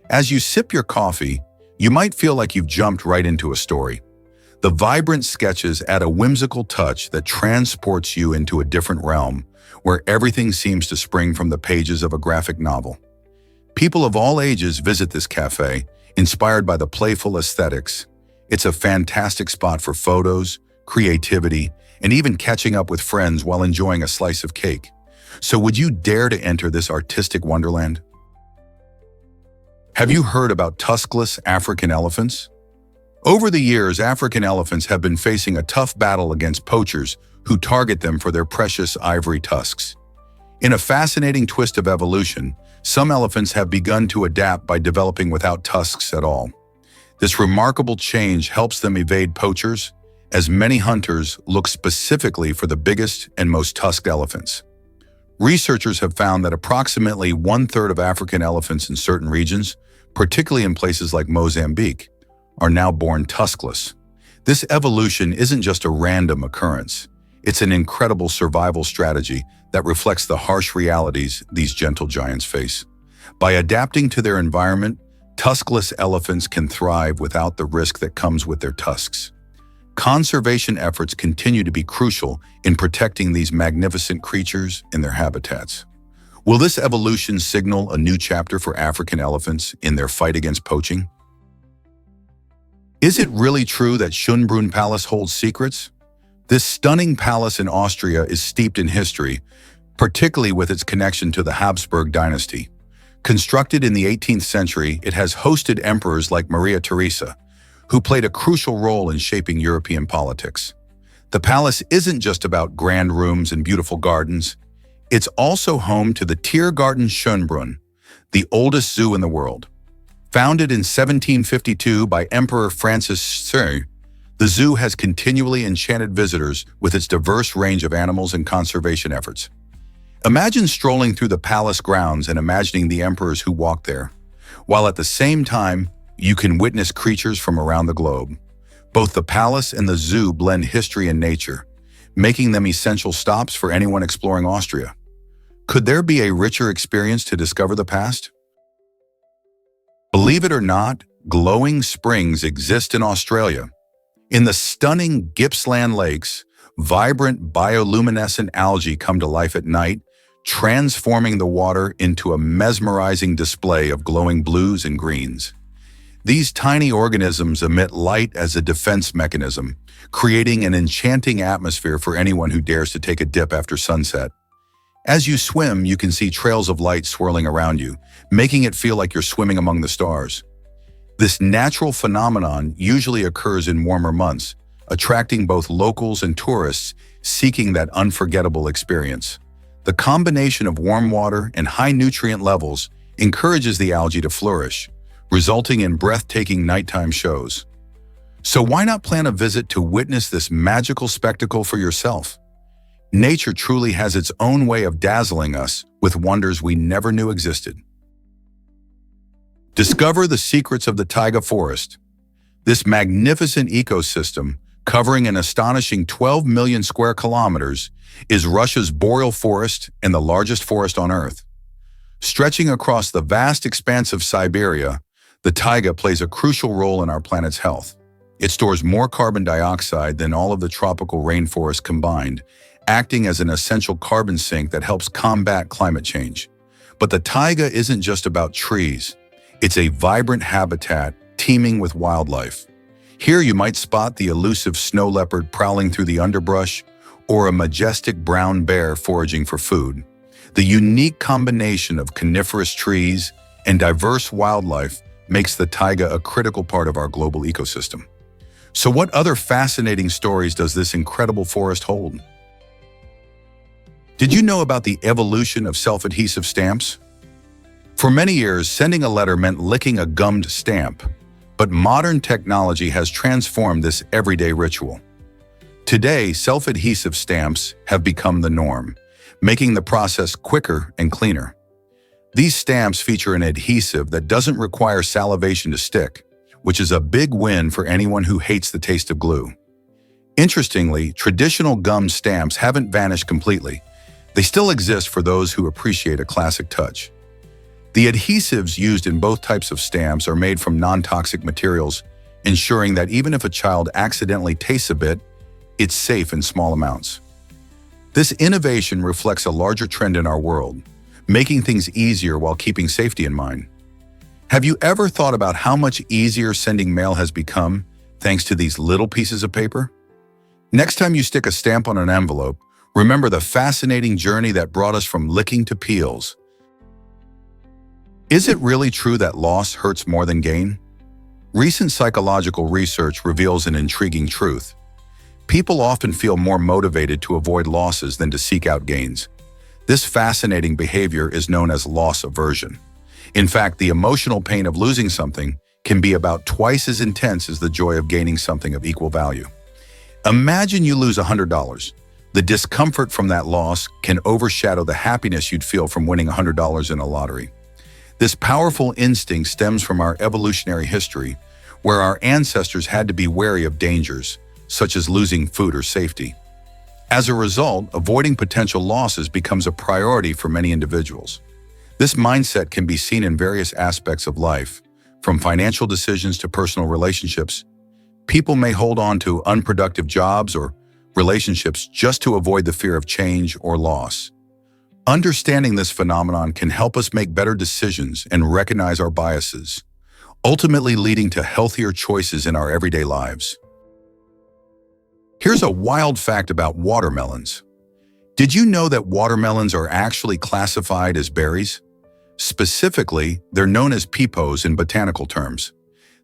As you sip your coffee, you might feel like you've jumped right into a story. The vibrant sketches add a whimsical touch that transports you into a different realm, where everything seems to spring from the pages of a graphic novel. People of all ages visit this cafe, inspired by the playful aesthetics. It's a fantastic spot for photos, creativity, and even catching up with friends while enjoying a slice of cake. So would you dare to enter this artistic wonderland? Have you heard about tuskless African elephants? Over the years, African elephants have been facing a tough battle against poachers who target them for their precious ivory tusks. In a fascinating twist of evolution, some elephants have begun to adapt by developing without tusks at all. This remarkable change helps them evade poachers, as many hunters look specifically for the biggest and most tusked elephants. Researchers have found that approximately 1/3 of African elephants in certain regions, particularly in places like Mozambique, are now born tuskless. This evolution isn't just a random occurrence. It's an incredible survival strategy that reflects the harsh realities these gentle giants face. By adapting to their environment, tuskless elephants can thrive without the risk that comes with their tusks. Conservation efforts continue to be crucial in protecting these magnificent creatures in their habitats. Will this evolution signal a new chapter for African elephants in their fight against poaching? Is it really true that Schonbrunn Palace holds secrets? This stunning palace in Austria is steeped in history, particularly with its connection to the Habsburg dynasty. Constructed in the 18th century, it has hosted emperors like Maria Theresa, who played a crucial role in shaping European politics. The palace isn't just about grand rooms and beautiful gardens. It's also home to the Tiergarten Schönbrunn, the oldest zoo in the world. Founded in 1752 by Emperor Francis I, the zoo has continually enchanted visitors with its diverse range of animals and conservation efforts. Imagine strolling through the palace grounds and imagining the emperors who walked there, while at the same time, you can witness creatures from around the globe. Both the palace and the zoo blend history and nature, making them essential stops for anyone exploring Austria. Could there be a richer experience to discover the past? Believe it or not, glowing springs exist in Australia. In the stunning Gippsland lakes, vibrant bioluminescent algae come to life at night, transforming the water into a mesmerizing display of glowing blues and greens. These tiny organisms emit light as a defense mechanism, creating an enchanting atmosphere for anyone who dares to take a dip after sunset. As you swim, you can see trails of light swirling around you, making it feel like you're swimming among the stars. This natural phenomenon usually occurs in warmer months, attracting both locals and tourists seeking that unforgettable experience. The combination of warm water and high nutrient levels encourages the algae to flourish, resulting in breathtaking nighttime shows. So why not plan a visit to witness this magical spectacle for yourself? Nature truly has its own way of dazzling us with wonders we never knew existed. Discover the secrets of the taiga forest. This magnificent ecosystem, covering an astonishing 12 million square kilometers, is Russia's boreal forest and the largest forest on Earth. Stretching across the vast expanse of Siberia, the taiga plays a crucial role in our planet's health. It stores more carbon dioxide than all of the tropical rainforests combined, acting as an essential carbon sink that helps combat climate change. But the taiga isn't just about trees. It's a vibrant habitat teeming with wildlife. Here you might spot the elusive snow leopard prowling through the underbrush or a majestic brown bear foraging for food. The unique combination of coniferous trees and diverse wildlife makes the taiga a critical part of our global ecosystem. So what other fascinating stories does this incredible forest hold? Did you know about the evolution of self-adhesive stamps? For many years, sending a letter meant licking a gummed stamp, but modern technology has transformed this everyday ritual. Today, self-adhesive stamps have become the norm, making the process quicker and cleaner. These stamps feature an adhesive that doesn't require salivation to stick, which is a big win for anyone who hates the taste of glue. Interestingly, traditional gummed stamps haven't vanished completely. They still exist for those who appreciate a classic touch. The adhesives used in both types of stamps are made from non-toxic materials, ensuring that even if a child accidentally tastes a bit, it's safe in small amounts. This innovation reflects a larger trend in our world, making things easier while keeping safety in mind. Have you ever thought about how much easier sending mail has become thanks to these little pieces of paper? Next time you stick a stamp on an envelope, remember the fascinating journey that brought us from licking to peels. Is it really true that loss hurts more than gain? Recent psychological research reveals an intriguing truth. People often feel more motivated to avoid losses than to seek out gains. This fascinating behavior is known as loss aversion. In fact, the emotional pain of losing something can be about twice as intense as the joy of gaining something of equal value. Imagine you lose $100. The discomfort from that loss can overshadow the happiness you'd feel from winning $100 in a lottery. This powerful instinct stems from our evolutionary history, where our ancestors had to be wary of dangers, such as losing food or safety. As a result, avoiding potential losses becomes a priority for many individuals. This mindset can be seen in various aspects of life, from financial decisions to personal relationships. People may hold on to unproductive jobs or relationships just to avoid the fear of change or loss. Understanding this phenomenon can help us make better decisions and recognize our biases, ultimately leading to healthier choices in our everyday lives. Here's a wild fact about watermelons. Did you know that watermelons are actually classified as berries? Specifically, they're known as peepos in botanical terms.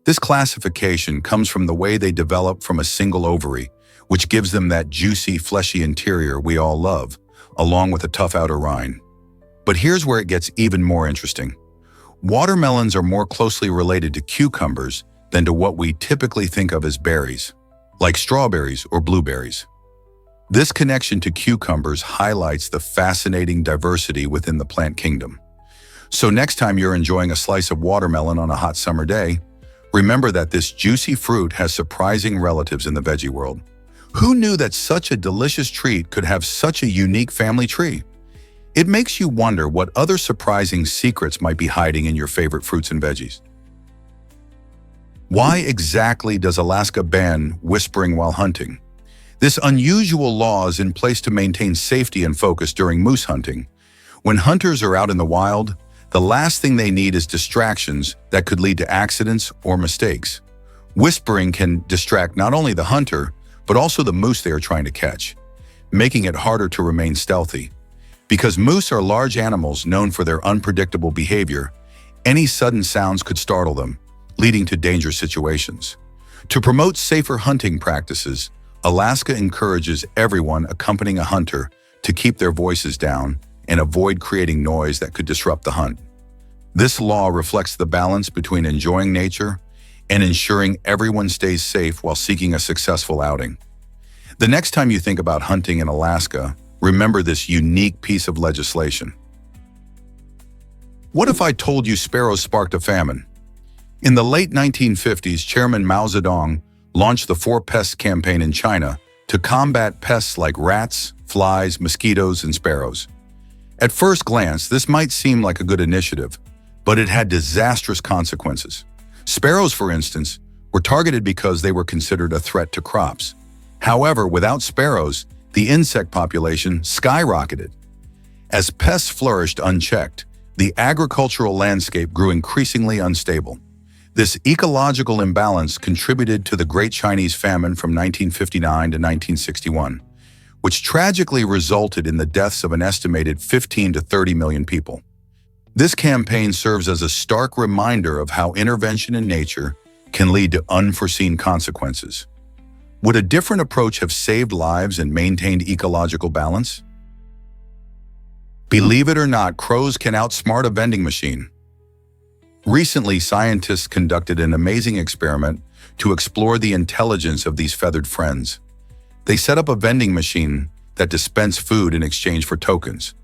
This classification comes from the way they develop from a single ovary, which gives them that juicy, fleshy interior we all love, along with a tough outer rind. But here's where it gets even more interesting. Watermelons are more closely related to cucumbers than to what we typically think of as berries, like strawberries or blueberries. This connection to cucumbers highlights the fascinating diversity within the plant kingdom. So next time you're enjoying a slice of watermelon on a hot summer day, remember that this juicy fruit has surprising relatives in the veggie world. Who knew that such a delicious treat could have such a unique family tree? It makes you wonder what other surprising secrets might be hiding in your favorite fruits and veggies. Why exactly does Alaska ban whispering while hunting? This unusual law is in place to maintain safety and focus during moose hunting. When hunters are out in the wild, the last thing they need is distractions that could lead to accidents or mistakes. Whispering can distract not only the hunter, but also the moose they are trying to catch, making it harder to remain stealthy. Because moose are large animals known for their unpredictable behavior, any sudden sounds could startle them, leading to dangerous situations. To promote safer hunting practices, Alaska encourages everyone accompanying a hunter to keep their voices down and avoid creating noise that could disrupt the hunt. This law reflects the balance between enjoying nature and ensuring everyone stays safe while seeking a successful outing. The next time you think about hunting in Alaska, remember this unique piece of legislation. What if I told you sparrows sparked a famine? In the late 1950s, Chairman Mao Zedong launched the Four Pests campaign in China to combat pests like rats, flies, mosquitoes, and sparrows. At first glance, this might seem like a good initiative, but it had disastrous consequences. Sparrows, for instance, were targeted because they were considered a threat to crops. However, without sparrows, the insect population skyrocketed. As pests flourished unchecked, the agricultural landscape grew increasingly unstable. This ecological imbalance contributed to the Great Chinese Famine from 1959 to 1961, which tragically resulted in the deaths of an estimated 15 to 30 million people. This campaign serves as a stark reminder of how intervention in nature can lead to unforeseen consequences. Would a different approach have saved lives and maintained ecological balance? Believe it or not, crows can outsmart a vending machine. Recently, scientists conducted an amazing experiment to explore the intelligence of these feathered friends. They set up a vending machine that dispensed food in exchange for tokens.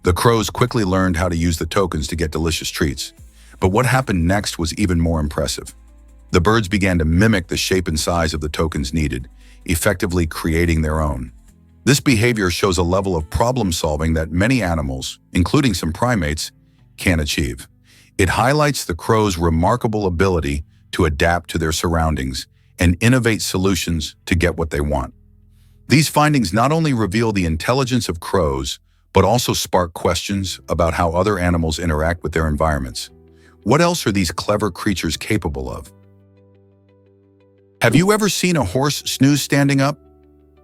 The crows quickly learned how to use the tokens to get delicious treats. But what happened next was even more impressive. The birds began to mimic the shape and size of the tokens needed, effectively creating their own. This behavior shows a level of problem solving that many animals, including some primates, can't achieve. It highlights the crows' remarkable ability to adapt to their surroundings and innovate solutions to get what they want. These findings not only reveal the intelligence of crows, but also spark questions about how other animals interact with their environments. What else are these clever creatures capable of? Have you ever seen a horse snooze standing up?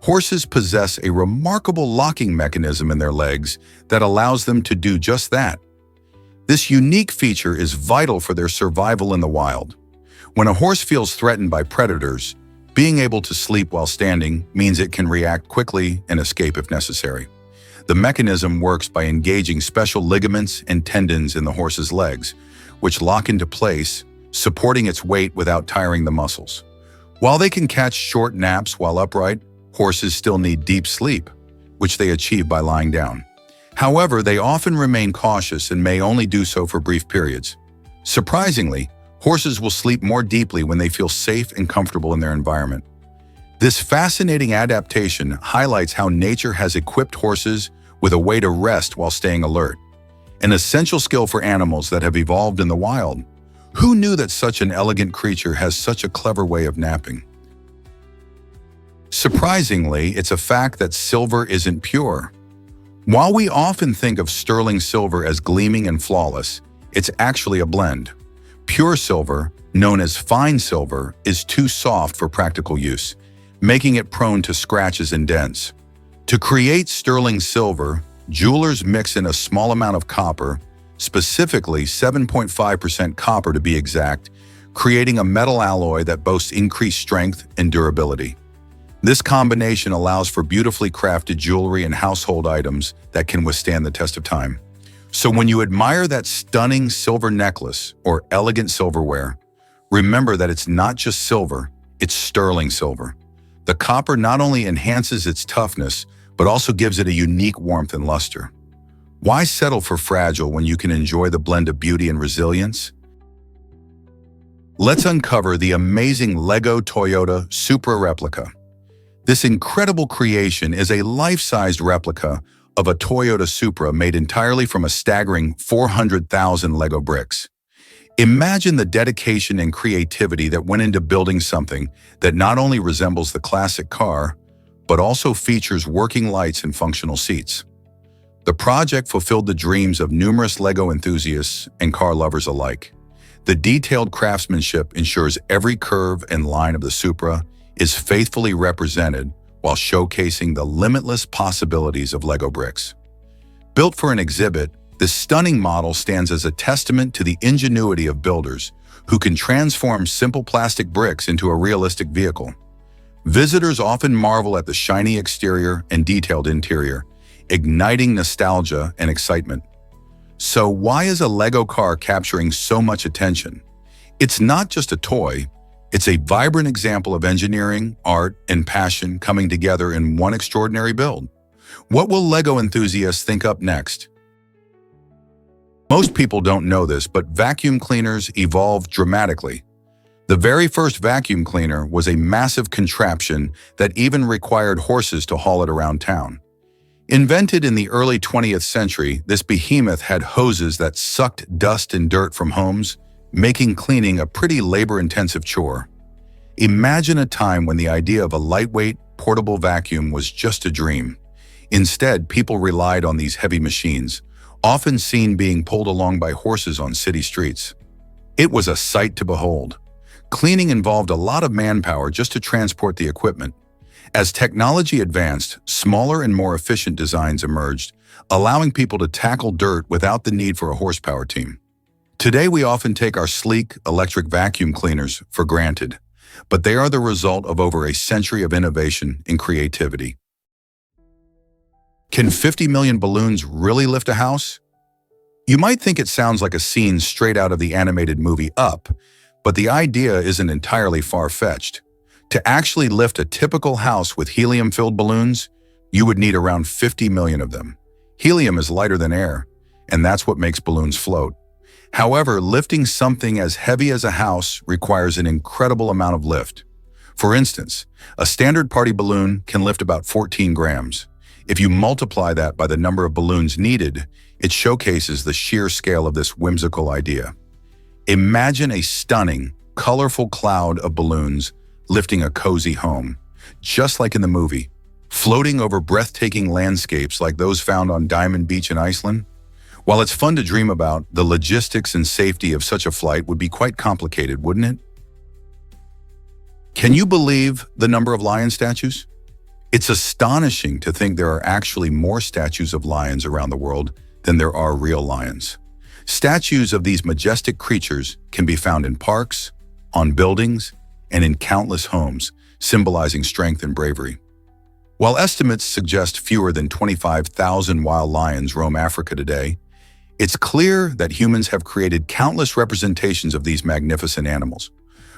Horses possess a remarkable locking mechanism in their legs that allows them to do just that. This unique feature is vital for their survival in the wild. When a horse feels threatened by predators, being able to sleep while standing means it can react quickly and escape if necessary. The mechanism works by engaging special ligaments and tendons in the horse's legs, which lock into place, supporting its weight without tiring the muscles. While they can catch short naps while upright, horses still need deep sleep, which they achieve by lying down. However, they often remain cautious and may only do so for brief periods. Surprisingly, horses will sleep more deeply when they feel safe and comfortable in their environment. This fascinating adaptation highlights how nature has equipped horses with a way to rest while staying alert, an essential skill for animals that have evolved in the wild. Who knew that such an elegant creature has such a clever way of napping? Surprisingly, it's a fact that silver isn't pure. While we often think of sterling silver as gleaming and flawless, it's actually a blend. Pure silver, known as fine silver, is too soft for practical use, making it prone to scratches and dents. To create sterling silver, jewelers mix in a small amount of copper, specifically 7.5% copper to be exact, creating a metal alloy that boasts increased strength and durability. This combination allows for beautifully crafted jewelry and household items that can withstand the test of time. So when you admire that stunning silver necklace or elegant silverware, remember that it's not just silver, it's sterling silver. The copper not only enhances its toughness, but also gives it a unique warmth and luster. Why settle for fragile when you can enjoy the blend of beauty and resilience? Let's uncover the amazing Lego Toyota Supra replica. This incredible creation is a life-sized replica of a Toyota Supra made entirely from a staggering 400,000 Lego bricks. Imagine the dedication and creativity that went into building something that not only resembles the classic car, but also features working lights and functional seats. The project fulfilled the dreams of numerous Lego enthusiasts and car lovers alike. The detailed craftsmanship ensures every curve and line of the Supra is faithfully represented while showcasing the limitless possibilities of Lego bricks. Built for an exhibit, this stunning model stands as a testament to the ingenuity of builders who can transform simple plastic bricks into a realistic vehicle. Visitors often marvel at the shiny exterior and detailed interior, igniting nostalgia and excitement. So why is a Lego car capturing so much attention? It's not just a toy, it's a vibrant example of engineering, art, and passion coming together in one extraordinary build. What will Lego enthusiasts think up next? Most people don't know this, but vacuum cleaners evolved dramatically. The very first vacuum cleaner was a massive contraption that even required horses to haul it around town. Invented in the early 20th century, this behemoth had hoses that sucked dust and dirt from homes, making cleaning a pretty labor-intensive chore. Imagine a time when the idea of a lightweight, portable vacuum was just a dream. Instead, people relied on these heavy machines, often seen being pulled along by horses on city streets. It was a sight to behold. Cleaning involved a lot of manpower just to transport the equipment. As technology advanced, smaller and more efficient designs emerged, allowing people to tackle dirt without the need for a horsepower team. Today, we often take our sleek electric vacuum cleaners for granted, but they are the result of over a century of innovation and creativity. Can 50 million balloons really lift a house? You might think it sounds like a scene straight out of the animated movie Up, but the idea isn't entirely far-fetched. To actually lift a typical house with helium-filled balloons, you would need around 50 million of them. Helium is lighter than air, and that's what makes balloons float. However, lifting something as heavy as a house requires an incredible amount of lift. For instance, a standard party balloon can lift about 14 grams. If you multiply that by the number of balloons needed, it showcases the sheer scale of this whimsical idea. Imagine a stunning, colorful cloud of balloons lifting a cozy home, just like in the movie, floating over breathtaking landscapes like those found on Diamond Beach in Iceland. While it's fun to dream about, the logistics and safety of such a flight would be quite complicated, wouldn't it? Can you believe the number of lion statues? It's astonishing to think there are actually more statues of lions around the world than there are real lions. Statues of these majestic creatures can be found in parks, on buildings, and in countless homes, symbolizing strength and bravery. While estimates suggest fewer than 25,000 wild lions roam Africa today, it's clear that humans have created countless representations of these magnificent animals.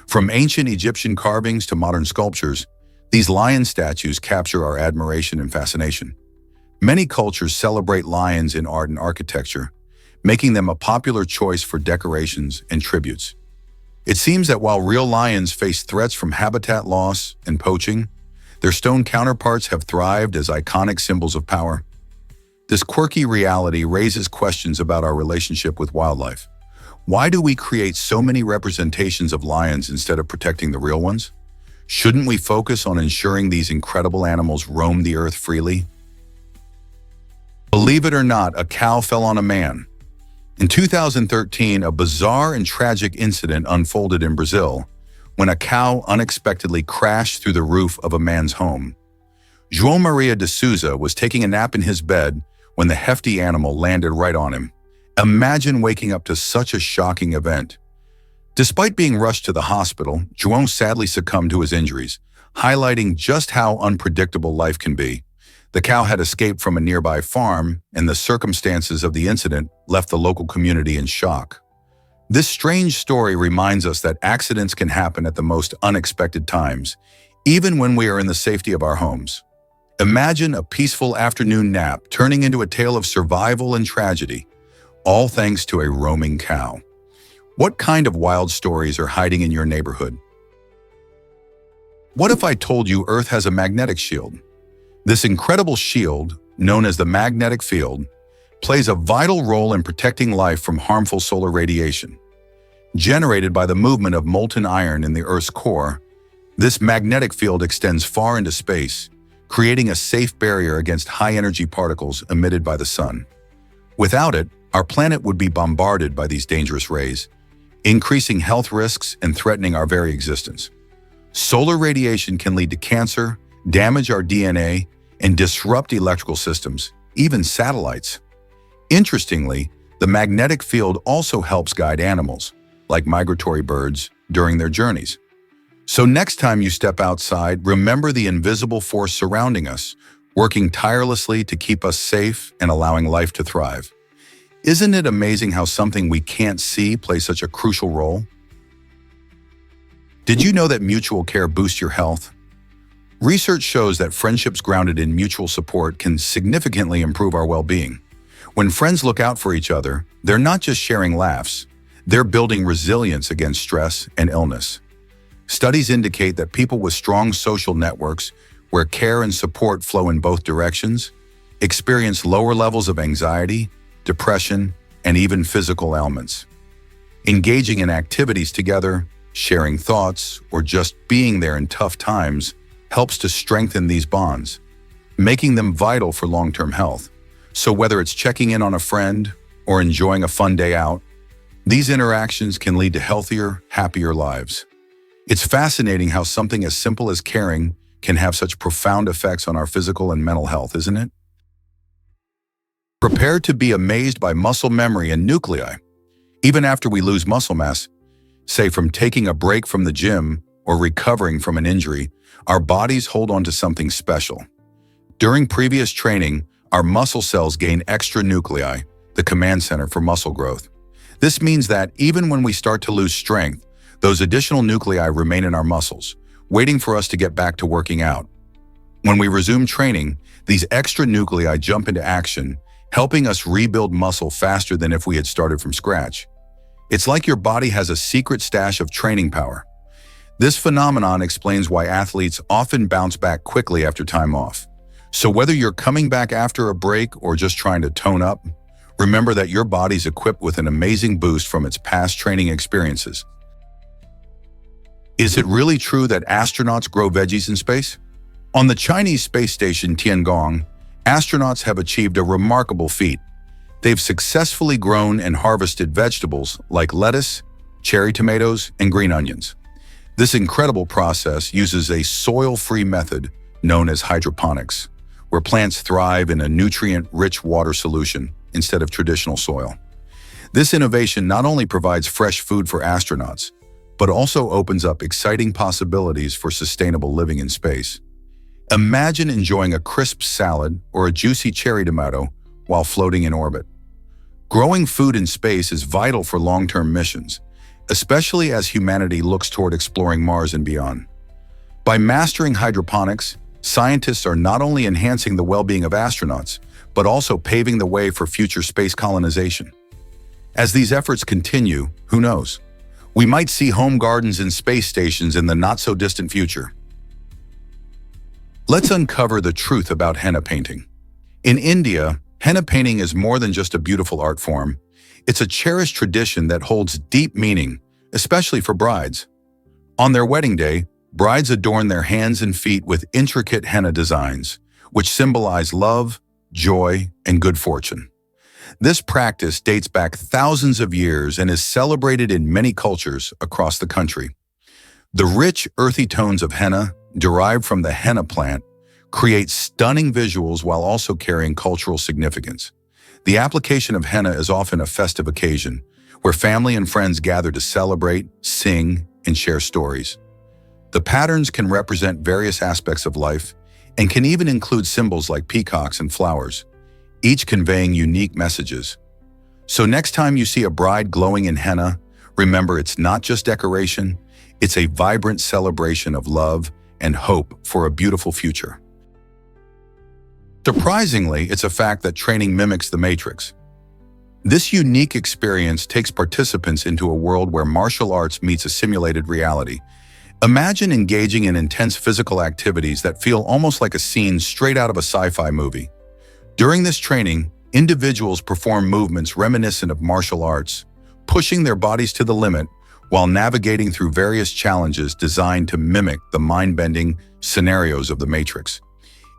From ancient Egyptian carvings to modern sculptures, these lion statues capture our admiration and fascination. Many cultures celebrate lions in art and architecture, making them a popular choice for decorations and tributes. It seems that while real lions face threats from habitat loss and poaching, their stone counterparts have thrived as iconic symbols of power. This quirky reality raises questions about our relationship with wildlife. Why do we create so many representations of lions instead of protecting the real ones? Shouldn't we focus on ensuring these incredible animals roam the earth freely? Believe it or not, a cow fell on a man. In 2013, a bizarre and tragic incident unfolded in Brazil when a cow unexpectedly crashed through the roof of a man's home. João Maria de Souza was taking a nap in his bed when the hefty animal landed right on him. Imagine waking up to such a shocking event. Despite being rushed to the hospital, João sadly succumbed to his injuries, highlighting just how unpredictable life can be. The cow had escaped from a nearby farm, and the circumstances of the incident left the local community in shock. This strange story reminds us that accidents can happen at the most unexpected times, even when we are in the safety of our homes. Imagine a peaceful afternoon nap turning into a tale of survival and tragedy, all thanks to a roaming cow. What kind of wild stories are hiding in your neighborhood? What if I told you Earth has a magnetic shield? This incredible shield, known as the magnetic field, plays a vital role in protecting life from harmful solar radiation. Generated by the movement of molten iron in the Earth's core, this magnetic field extends far into space, creating a safe barrier against high-energy particles emitted by the sun. Without it, our planet would be bombarded by these dangerous rays, increasing health risks and threatening our very existence. Solar radiation can lead to cancer, damage our DNA, and disrupt electrical systems, even satellites. Interestingly, the magnetic field also helps guide animals, like migratory birds, during their journeys. So next time you step outside, remember the invisible force surrounding us, working tirelessly to keep us safe and allowing life to thrive. Isn't it amazing how something we can't see plays such a crucial role? Did you know that mutual care boosts your health? Research shows that friendships grounded in mutual support can significantly improve our well-being. When friends look out for each other, they're not just sharing laughs, they're building resilience against stress and illness. Studies indicate that people with strong social networks, where care and support flow in both directions, experience lower levels of anxiety, depression, and even physical ailments. Engaging in activities together, sharing thoughts, or just being there in tough times helps to strengthen these bonds, making them vital for long-term health. So whether it's checking in on a friend or enjoying a fun day out, these interactions can lead to healthier, happier lives. It's fascinating how something as simple as caring can have such profound effects on our physical and mental health, isn't it? Prepare to be amazed by muscle memory and nuclei. Even after we lose muscle mass, say from taking a break from the gym or recovering from an injury, our bodies hold on to something special. During previous training, our muscle cells gain extra nuclei, the command center for muscle growth. This means that even when we start to lose strength, those additional nuclei remain in our muscles, waiting for us to get back to working out. When we resume training, these extra nuclei jump into action, helping us rebuild muscle faster than if we had started from scratch. It's like your body has a secret stash of training power. This phenomenon explains why athletes often bounce back quickly after time off. So whether you're coming back after a break or just trying to tone up, remember that your body's equipped with an amazing boost from its past training experiences. Is it really true that astronauts grow veggies in space? On the Chinese space station Tiangong, astronauts have achieved a remarkable feat. They've successfully grown and harvested vegetables like lettuce, cherry tomatoes, and green onions. This incredible process uses a soil-free method known as hydroponics, where plants thrive in a nutrient-rich water solution instead of traditional soil. This innovation not only provides fresh food for astronauts, but also opens up exciting possibilities for sustainable living in space. Imagine enjoying a crisp salad or a juicy cherry tomato while floating in orbit. Growing food in space is vital for long-term missions, especially as humanity looks toward exploring Mars and beyond. By mastering hydroponics, scientists are not only enhancing the well-being of astronauts, but also paving the way for future space colonization. As these efforts continue, who knows? We might see home gardens and space stations in the not-so-distant future. Let's uncover the truth about henna painting. In India, henna painting is more than just a beautiful art form. It's a cherished tradition that holds deep meaning, especially for brides. On their wedding day, brides adorn their hands and feet with intricate henna designs, which symbolize love, joy, and good fortune. This practice dates back thousands of years and is celebrated in many cultures across the country. The rich, earthy tones of henna, derived from the henna plant, create stunning visuals while also carrying cultural significance. The application of henna is often a festive occasion, where family and friends gather to celebrate, sing, and share stories. The patterns can represent various aspects of life and can even include symbols like peacocks and flowers, each conveying unique messages. So next time you see a bride glowing in henna, remember it's not just decoration, it's a vibrant celebration of love and hope for a beautiful future. Surprisingly, it's a fact that training mimics the Matrix. This unique experience takes participants into a world where martial arts meets a simulated reality. Imagine engaging in intense physical activities that feel almost like a scene straight out of a sci-fi movie. During this training, individuals perform movements reminiscent of martial arts, pushing their bodies to the limit while navigating through various challenges designed to mimic the mind-bending scenarios of the Matrix.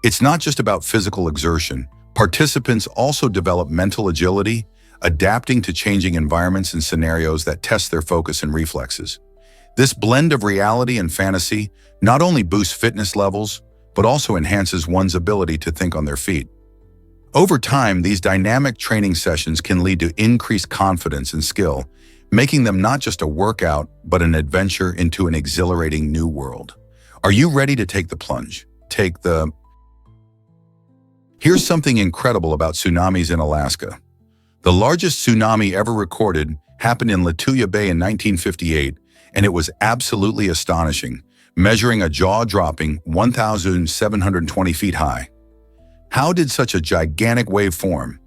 It's not just about physical exertion. Participants also develop mental agility, adapting to changing environments and scenarios that test their focus and reflexes. This blend of reality and fantasy not only boosts fitness levels, but also enhances one's ability to think on their feet. Over time, these dynamic training sessions can lead to increased confidence and skill, making them not just a workout, but an adventure into an exhilarating new world. Are you ready to take the plunge? Here's something incredible about tsunamis in Alaska. The largest tsunami ever recorded happened in Latua Bay in 1958, and it was absolutely astonishing, measuring a jaw-dropping 1,720 feet high. How did such a gigantic wave form?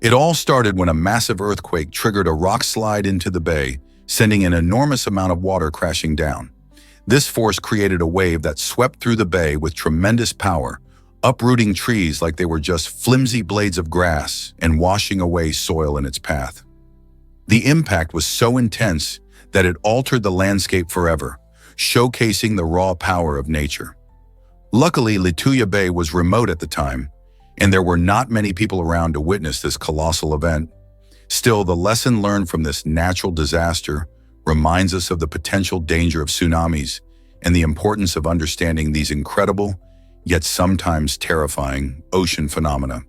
It all started when a massive earthquake triggered a rock slide into the bay, sending an enormous amount of water crashing down. This force created a wave that swept through the bay with tremendous power, uprooting trees like they were just flimsy blades of grass and washing away soil in its path. The impact was so intense that it altered the landscape forever, showcasing the raw power of nature. Luckily, Latua Bay was remote at the time, and there were not many people around to witness this colossal event. Still, the lesson learned from this natural disaster reminds us of the potential danger of tsunamis and the importance of understanding these incredible, yet sometimes terrifying, ocean phenomena.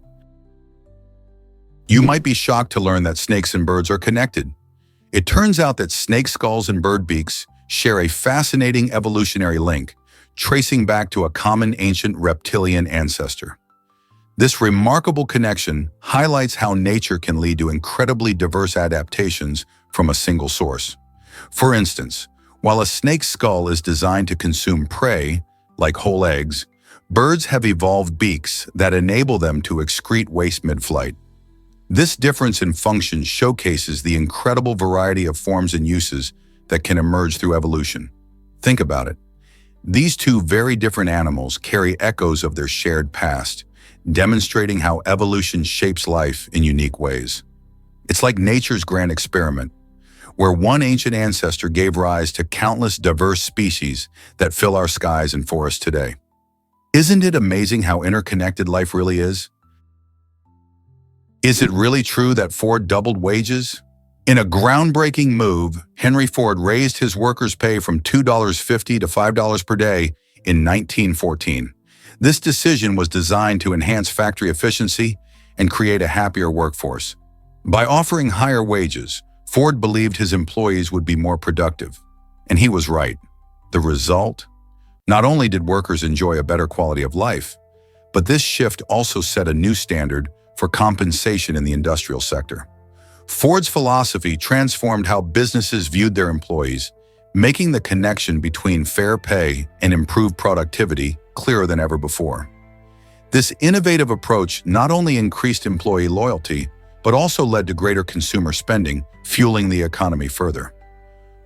You might be shocked to learn that snakes and birds are connected. It turns out that snake skulls and bird beaks share a fascinating evolutionary link, tracing back to a common ancient reptilian ancestor. This remarkable connection highlights how nature can lead to incredibly diverse adaptations from a single source. For instance, while a snake's skull is designed to consume prey, like whole eggs, birds have evolved beaks that enable them to excrete waste mid-flight. This difference in function showcases the incredible variety of forms and uses that can emerge through evolution. Think about it. These two very different animals carry echoes of their shared past, demonstrating how evolution shapes life in unique ways. It's like nature's grand experiment, where one ancient ancestor gave rise to countless diverse species that fill our skies and forests today. Isn't it amazing how interconnected life really is? Is it really true that Ford doubled wages? In a groundbreaking move, Henry Ford raised his workers' pay from $2.50 to $5 per day in 1914. This decision was designed to enhance factory efficiency and create a happier workforce. By offering higher wages, Ford believed his employees would be more productive. And he was right. The result? Not only did workers enjoy a better quality of life, but this shift also set a new standard for compensation in the industrial sector. Ford's philosophy transformed how businesses viewed their employees, making the connection between fair pay and improved productivity clearer than ever before. This innovative approach not only increased employee loyalty, but also led to greater consumer spending, fueling the economy further.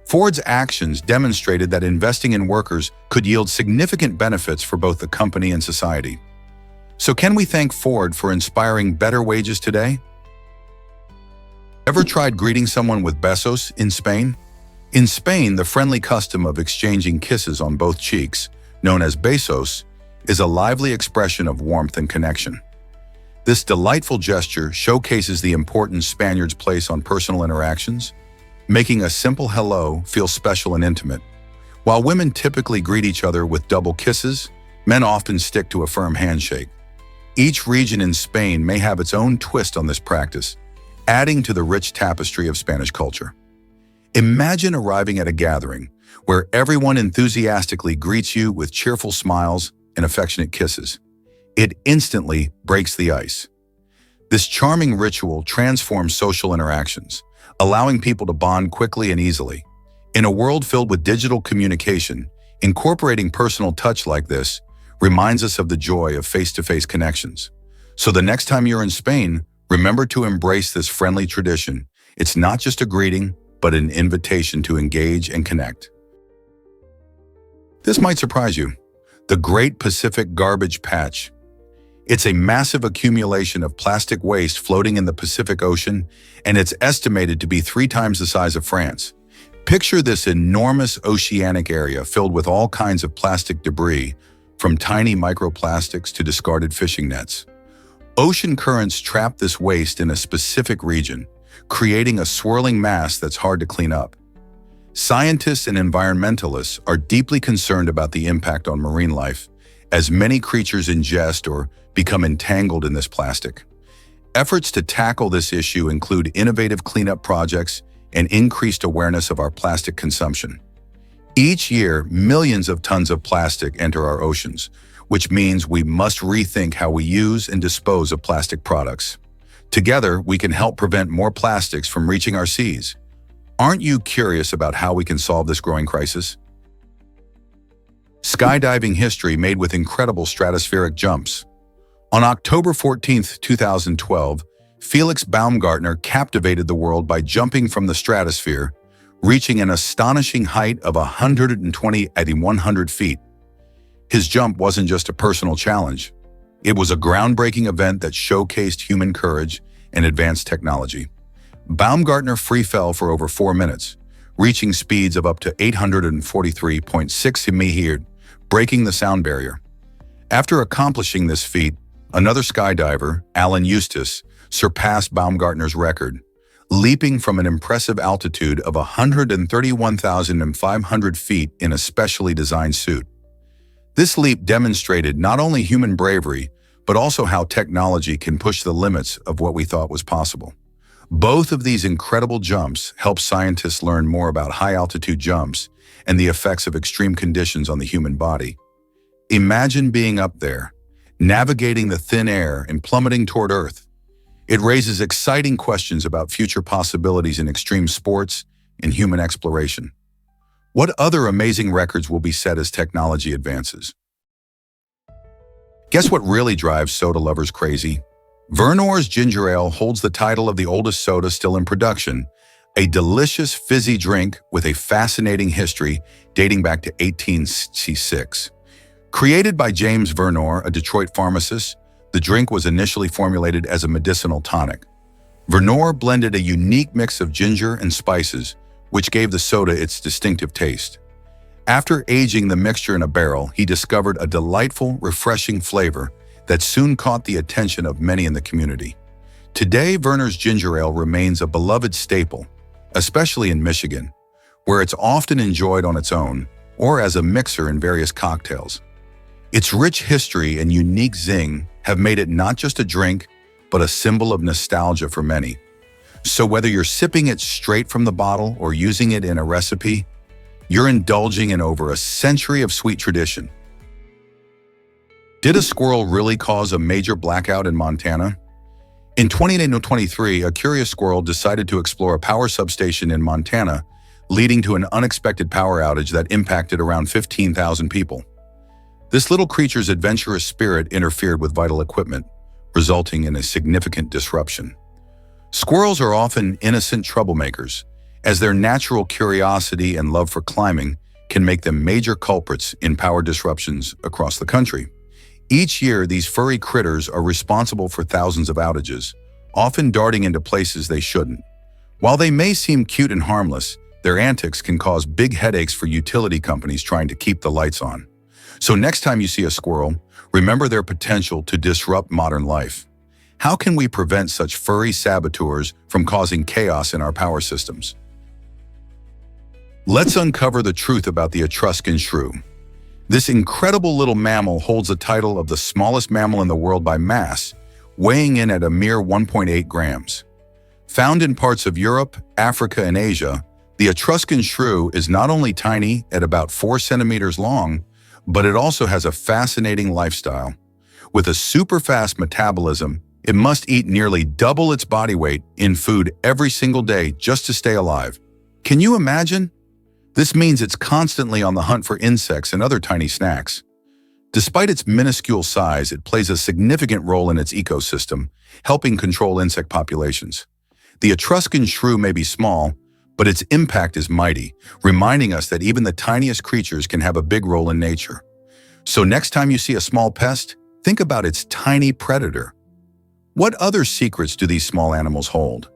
Ford's actions demonstrated that investing in workers could yield significant benefits for both the company and society. So can we thank Ford for inspiring better wages today? Ever tried greeting someone with besos in Spain? In Spain, the friendly custom of exchanging kisses on both cheeks, known as besos, is a lively expression of warmth and connection. This delightful gesture showcases the importance Spaniards place on personal interactions, making a simple hello feel special and intimate. While women typically greet each other with double kisses, men often stick to a firm handshake. Each region in Spain may have its own twist on this practice, adding to the rich tapestry of Spanish culture. Imagine arriving at a gathering, where everyone enthusiastically greets you with cheerful smiles and affectionate kisses. It instantly breaks the ice. This charming ritual transforms social interactions, allowing people to bond quickly and easily. In a world filled with digital communication, incorporating personal touch like this reminds us of the joy of face-to-face connections. So the next time you're in Spain, remember to embrace this friendly tradition. It's not just a greeting, but an invitation to engage and connect. This might surprise you. The Great Pacific Garbage Patch. It's a massive accumulation of plastic waste floating in the Pacific Ocean, and it's estimated to be 3 times the size of France. Picture this enormous oceanic area filled with all kinds of plastic debris, from tiny microplastics to discarded fishing nets. Ocean currents trap this waste in a specific region, creating a swirling mass that's hard to clean up. Scientists and environmentalists are deeply concerned about the impact on marine life, as many creatures ingest or become entangled in this plastic. Efforts to tackle this issue include innovative cleanup projects and increased awareness of our plastic consumption. Each year, millions of tons of plastic enter our oceans, which means we must rethink how we use and dispose of plastic products. Together, we can help prevent more plastics from reaching our seas. Aren't you curious about how we can solve this growing crisis? Skydiving history made with incredible stratospheric jumps. On October 14, 2012, Felix Baumgartner captivated the world by jumping from the stratosphere, reaching an astonishing height of 120 at 100 feet. His jump wasn't just a personal challenge. It was a groundbreaking event that showcased human courage and advanced technology. Baumgartner free fell for over 4 minutes, reaching speeds of up to 843.6 mph, breaking the sound barrier. After accomplishing this feat, another skydiver, Alan Eustace, surpassed Baumgartner's record, leaping from an impressive altitude of 131,500 feet in a specially designed suit. This leap demonstrated not only human bravery, but also how technology can push the limits of what we thought was possible. Both of these incredible jumps help scientists learn more about high-altitude jumps and the effects of extreme conditions on the human body. Imagine being up there, navigating the thin air and plummeting toward Earth. It raises exciting questions about future possibilities in extreme sports and human exploration. What other amazing records will be set as technology advances? Guess what really drives soda lovers crazy? Vernor's Ginger Ale holds the title of the oldest soda still in production, a delicious fizzy drink with a fascinating history dating back to 1866. Created by James Vernor, a Detroit pharmacist, the drink was initially formulated as a medicinal tonic. Vernor blended a unique mix of ginger and spices, which gave the soda its distinctive taste. After aging the mixture in a barrel, he discovered a delightful, refreshing flavor that soon caught the attention of many in the community. Today, Vernor's Ginger Ale remains a beloved staple, especially in Michigan, where it's often enjoyed on its own or as a mixer in various cocktails. Its rich history and unique zing have made it not just a drink, but a symbol of nostalgia for many. So whether you're sipping it straight from the bottle or using it in a recipe, you're indulging in over a century of sweet tradition. Did a squirrel really cause a major blackout in Montana? In 2023, a curious squirrel decided to explore a power substation in Montana, leading to an unexpected power outage that impacted around 15,000 people. This little creature's adventurous spirit interfered with vital equipment, resulting in a significant disruption. Squirrels are often innocent troublemakers, as their natural curiosity and love for climbing can make them major culprits in power disruptions across the country. Each year, these furry critters are responsible for thousands of outages, often darting into places they shouldn't. While they may seem cute and harmless, their antics can cause big headaches for utility companies trying to keep the lights on. So next time you see a squirrel, remember their potential to disrupt modern life. How can we prevent such furry saboteurs from causing chaos in our power systems? Let's uncover the truth about the Etruscan shrew. This incredible little mammal holds the title of the smallest mammal in the world by mass, weighing in at a mere 1.8 grams. Found in parts of Europe, Africa, and Asia, The Etruscan shrew is not only tiny at about 4 centimeters long, but it also has a fascinating lifestyle. With a super-fast metabolism, it must eat nearly double its body weight in food every single day just to stay alive. Can you imagine? This means it's constantly on the hunt for insects and other tiny snacks. Despite its minuscule size, it plays a significant role in its ecosystem, helping control insect populations. The Etruscan shrew may be small, but its impact is mighty, reminding us that even the tiniest creatures can have a big role in nature. So next time you see a small pest, think about its tiny predator. What other secrets do these small animals hold?